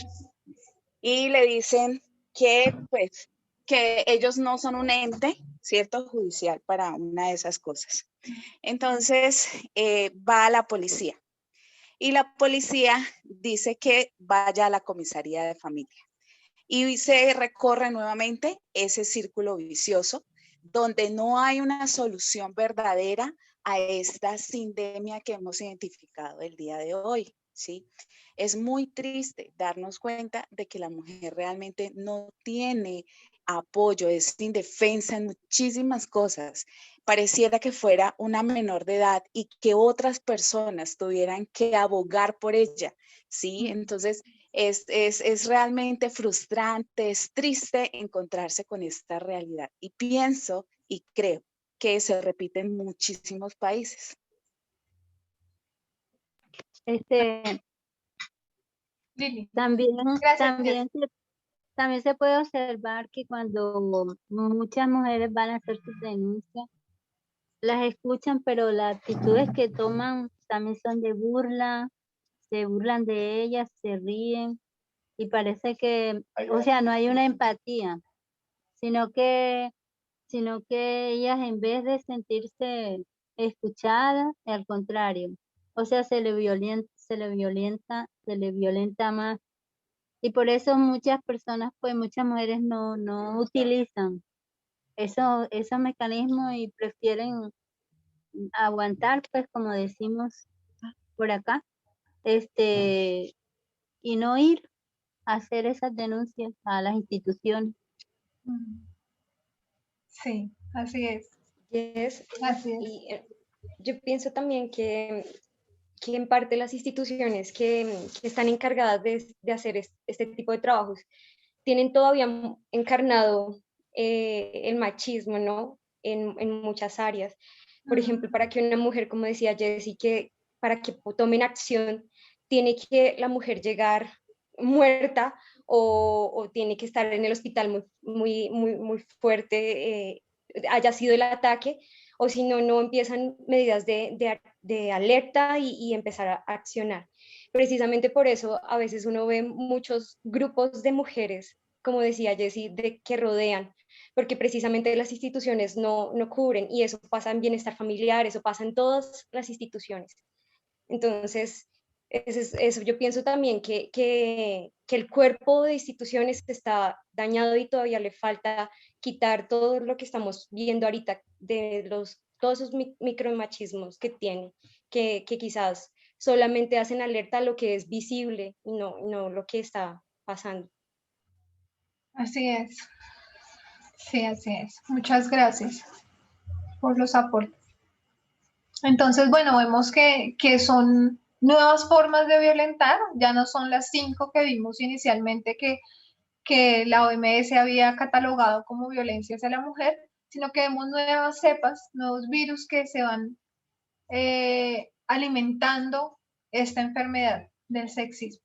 [SPEAKER 3] y le dicen que, pues, que ellos no son un ente, ¿cierto?, judicial para una de esas cosas. Entonces, va a la policía y la policía dice que vaya a la comisaría de familia y se recorre nuevamente ese círculo vicioso donde no hay una solución verdadera a esta sindemia que hemos identificado el día de hoy, ¿sí? Es muy triste darnos cuenta de que la mujer realmente no tiene apoyo, es indefensa en muchísimas cosas. Pareciera que fuera una menor de edad y que otras personas tuvieran que abogar por ella, ¿sí? Entonces, es realmente frustrante, es triste encontrarse con esta realidad. Y pienso y creo que se repite en muchísimos países.
[SPEAKER 2] Lili.
[SPEAKER 1] También,
[SPEAKER 2] Gracias.
[SPEAKER 1] también se puede observar que cuando muchas mujeres van a hacer sus denuncias, las escuchan, pero las actitudes que toman también son de burla, se burlan de ellas, se ríen, y parece que, o sea, no hay una empatía, sino que ellas, en vez de sentirse escuchadas, al contrario, o sea, se le violenta más. Y por eso muchas personas, pues muchas mujeres no utilizan esos mecanismos y prefieren aguantar, pues como decimos por acá, y no ir a hacer esas denuncias a las instituciones.
[SPEAKER 2] Sí, así es.
[SPEAKER 6] Yes.
[SPEAKER 2] Así es.
[SPEAKER 6] Y yo pienso también que en parte las instituciones que están encargadas de hacer este tipo de trabajos tienen todavía encarnado el machismo, ¿no? En muchas áreas. Por ejemplo, para que una mujer, como decía Jessie, que para que tomen acción, tiene que la mujer llegar muerta o tiene que estar en el hospital muy fuerte, haya sido el ataque, o si no, no empiezan medidas de alerta y empezar a accionar. Precisamente por eso a veces uno ve muchos grupos de mujeres, como decía Jessie, que rodean, porque precisamente las instituciones no cubren, y eso pasa en bienestar familiar, eso pasa en todas las instituciones. Entonces, eso yo pienso también que el cuerpo de instituciones está dañado y todavía le falta quitar todo lo que estamos viendo ahorita de todos esos micromachismos que tiene, que quizás solamente hacen alerta a lo que es visible y no lo que está pasando.
[SPEAKER 2] Así es. Sí, así es. Muchas gracias por los aportes. Entonces, bueno, vemos que son nuevas formas de violentar, ya no son las 5 que vimos inicialmente que la OMS había catalogado como violencia hacia la mujer, sino que vemos nuevas cepas, nuevos virus que se van alimentando esta enfermedad del sexismo.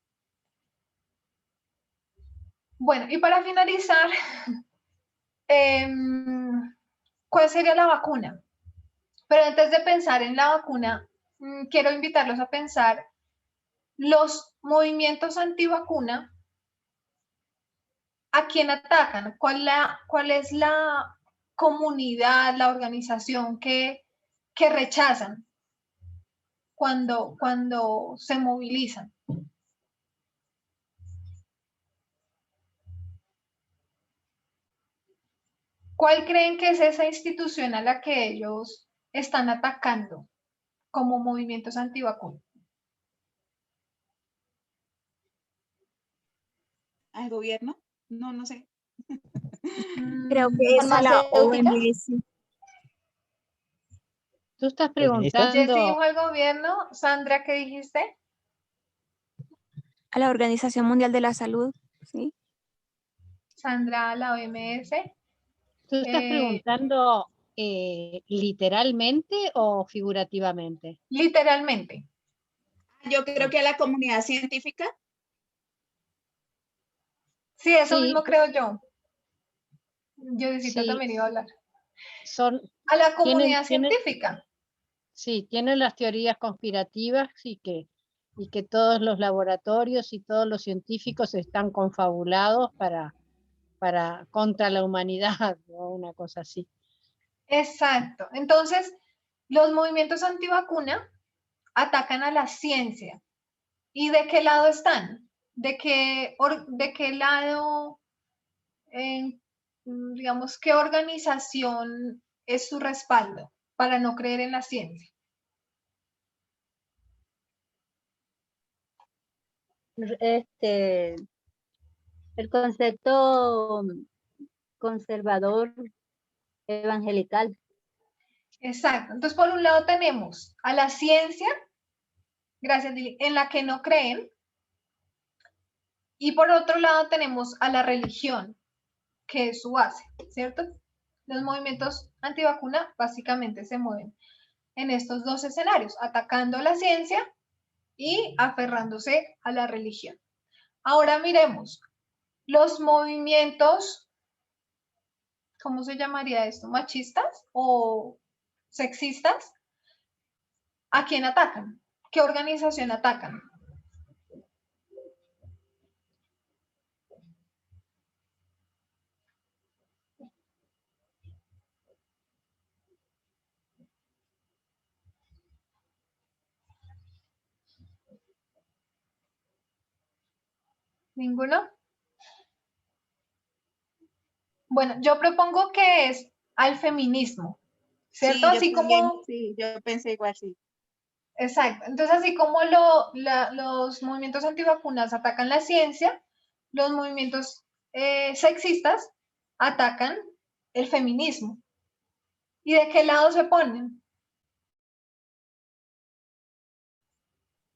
[SPEAKER 2] Bueno, y para finalizar, ¿cuál sería la vacuna? Pero antes de pensar en la vacuna, quiero invitarlos a pensar los movimientos antivacuna, ¿a quién atacan? ¿Cuál es la comunidad, la organización que rechazan cuando se movilizan? ¿Cuál creen que es esa institución a la que ellos están atacando como movimientos antivacunas?
[SPEAKER 3] ¿Al gobierno? No sé.
[SPEAKER 8] Creo que es a la OMS.
[SPEAKER 5] Tú estás
[SPEAKER 2] ¿Jessy
[SPEAKER 5] preguntando
[SPEAKER 2] dijo al gobierno? Sandra, ¿qué dijiste?
[SPEAKER 8] A la Organización Mundial de la Salud, ¿sí?
[SPEAKER 2] Sandra, la OMS.
[SPEAKER 5] ¿Tú estás preguntando literalmente o figurativamente?
[SPEAKER 2] Literalmente.
[SPEAKER 3] Yo creo que a la comunidad científica.
[SPEAKER 2] Sí, eso
[SPEAKER 5] Sí.
[SPEAKER 2] mismo creo yo. Yo
[SPEAKER 5] Sí.
[SPEAKER 2] también iba a hablar. a la comunidad
[SPEAKER 5] tienen-
[SPEAKER 2] científica.
[SPEAKER 5] Sí, tienen las teorías conspirativas y que todos los laboratorios y todos los científicos están confabulados contra la humanidad o una cosa así.
[SPEAKER 2] Exacto. Entonces, los movimientos antivacuna atacan a la ciencia. ¿Y de qué lado están? ¿De qué lado, digamos, qué organización es su respaldo para no creer en la ciencia?
[SPEAKER 1] El concepto conservador evangelical.
[SPEAKER 2] Exacto. Entonces, por un lado tenemos a la ciencia, gracias Lili, en la que no creen, y por otro lado tenemos a la religión, que es su base, ¿cierto? Los movimientos antivacuna básicamente se mueven en estos dos escenarios, atacando a la ciencia y aferrándose a la religión. Ahora miremos los movimientos, ¿cómo se llamaría esto? ¿Machistas o sexistas? ¿A quién atacan? ¿Qué organización atacan? ¿Ninguno? Bueno, yo propongo que es al feminismo, ¿cierto?
[SPEAKER 3] Sí,
[SPEAKER 2] Así
[SPEAKER 3] también,
[SPEAKER 2] como...
[SPEAKER 3] sí, yo pensé igual, sí.
[SPEAKER 2] Exacto. Entonces, así como los movimientos antivacunas atacan la ciencia, los movimientos sexistas atacan el feminismo. ¿Y de qué lado se ponen?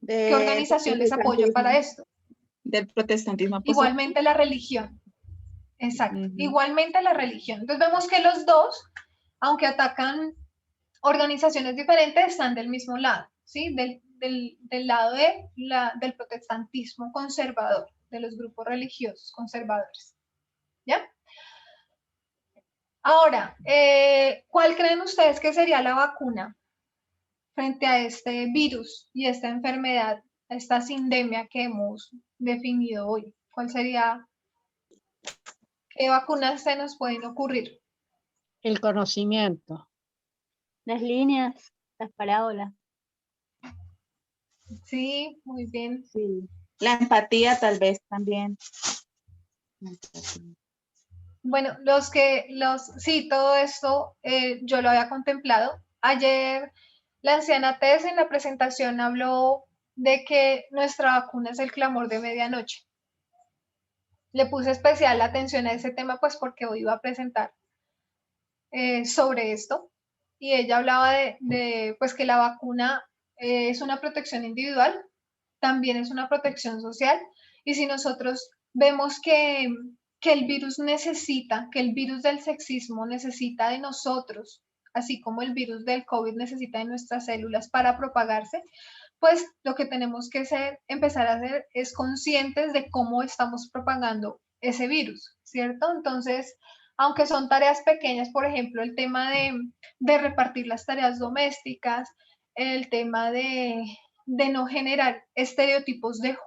[SPEAKER 2] ¿Qué organización les apoya para esto?
[SPEAKER 3] Del protestantismo apostólico.
[SPEAKER 2] Igualmente la religión. Exacto.
[SPEAKER 3] Ujú.
[SPEAKER 2] Igualmente la religión. Entonces vemos que los dos, aunque atacan organizaciones diferentes, están del mismo lado, ¿sí? Del lado del protestantismo conservador, de los grupos religiosos conservadores. ¿Ya? Ahora, ¿cuál creen ustedes que sería la vacuna frente a este virus y esta enfermedad, esta sindemia que hemos definido hoy? ¿Cuál sería? ¿Qué vacunas se nos pueden ocurrir?
[SPEAKER 5] El conocimiento.
[SPEAKER 1] Las líneas, las parábolas.
[SPEAKER 2] Sí, muy bien.
[SPEAKER 3] Sí. La empatía tal vez también.
[SPEAKER 2] Bueno, sí, todo esto yo lo había contemplado. Ayer la anciana Tess en la presentación habló de que nuestra vacuna es el clamor de medianoche. Le puse especial atención a ese tema, pues porque hoy iba a presentar sobre esto. Y ella hablaba pues que la vacuna es una protección individual, también es una protección social. Y si nosotros vemos que el virus que el virus del sexismo necesita de nosotros, así como el virus del COVID necesita de nuestras células para propagarse, pues lo que tenemos que empezar a hacer es conscientes de cómo estamos propagando ese virus, ¿cierto? Entonces, aunque son tareas pequeñas, por ejemplo, el tema de repartir las tareas domésticas, el tema de no generar estereotipos de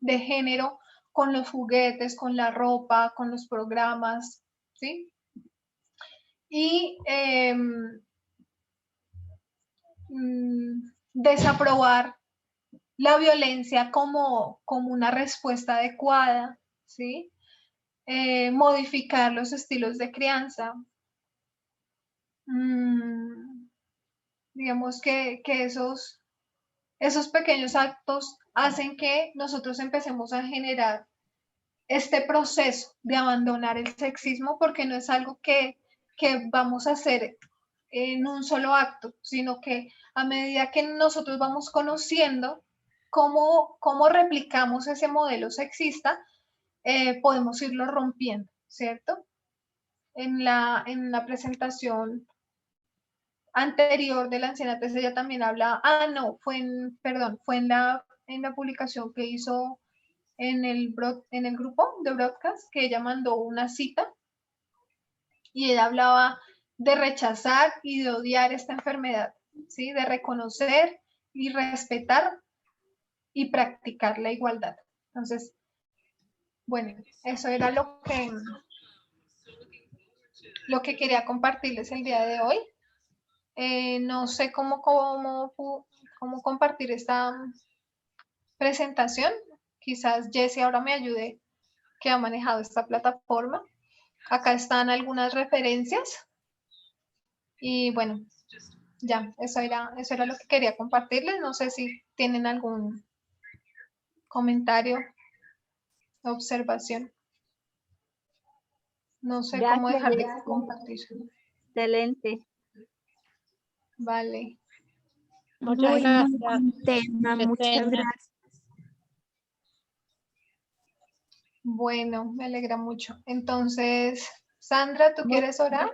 [SPEAKER 2] género con los juguetes, con la ropa, con los programas, ¿sí? Y desaprobar la violencia como una respuesta adecuada, ¿sí? Modificar los estilos de crianza. Digamos que esos pequeños actos hacen que nosotros empecemos a generar este proceso de abandonar el sexismo, porque no es algo que vamos a hacer en un solo acto, sino que a medida que nosotros vamos conociendo cómo replicamos ese modelo sexista, podemos irlo rompiendo, ¿cierto? En la presentación anterior de la anciana Tess, ella también habla, fue en la publicación que hizo en el grupo de broadcast, que ella mandó una cita y ella hablaba de rechazar y de odiar esta enfermedad, ¿sí? De reconocer y respetar y practicar la igualdad. Entonces, bueno, eso era lo que quería compartirles el día de hoy. No sé cómo compartir esta presentación. Quizás Jessie ahora me ayude, que ha manejado esta plataforma. Acá están algunas referencias. Y bueno, ya, eso era lo que quería compartirles. No sé si tienen algún comentario, observación. No sé cómo
[SPEAKER 1] Gracias,
[SPEAKER 2] dejar de
[SPEAKER 1] Jessie.
[SPEAKER 2] compartir.
[SPEAKER 1] Excelente.
[SPEAKER 2] Vale.
[SPEAKER 5] Muchas
[SPEAKER 8] Muy
[SPEAKER 5] gracias.
[SPEAKER 8] buen tema, muchas
[SPEAKER 5] Yesenia.
[SPEAKER 8] gracias.
[SPEAKER 2] Bueno, me alegra mucho. Entonces, Sandra, ¿tú quieres orar?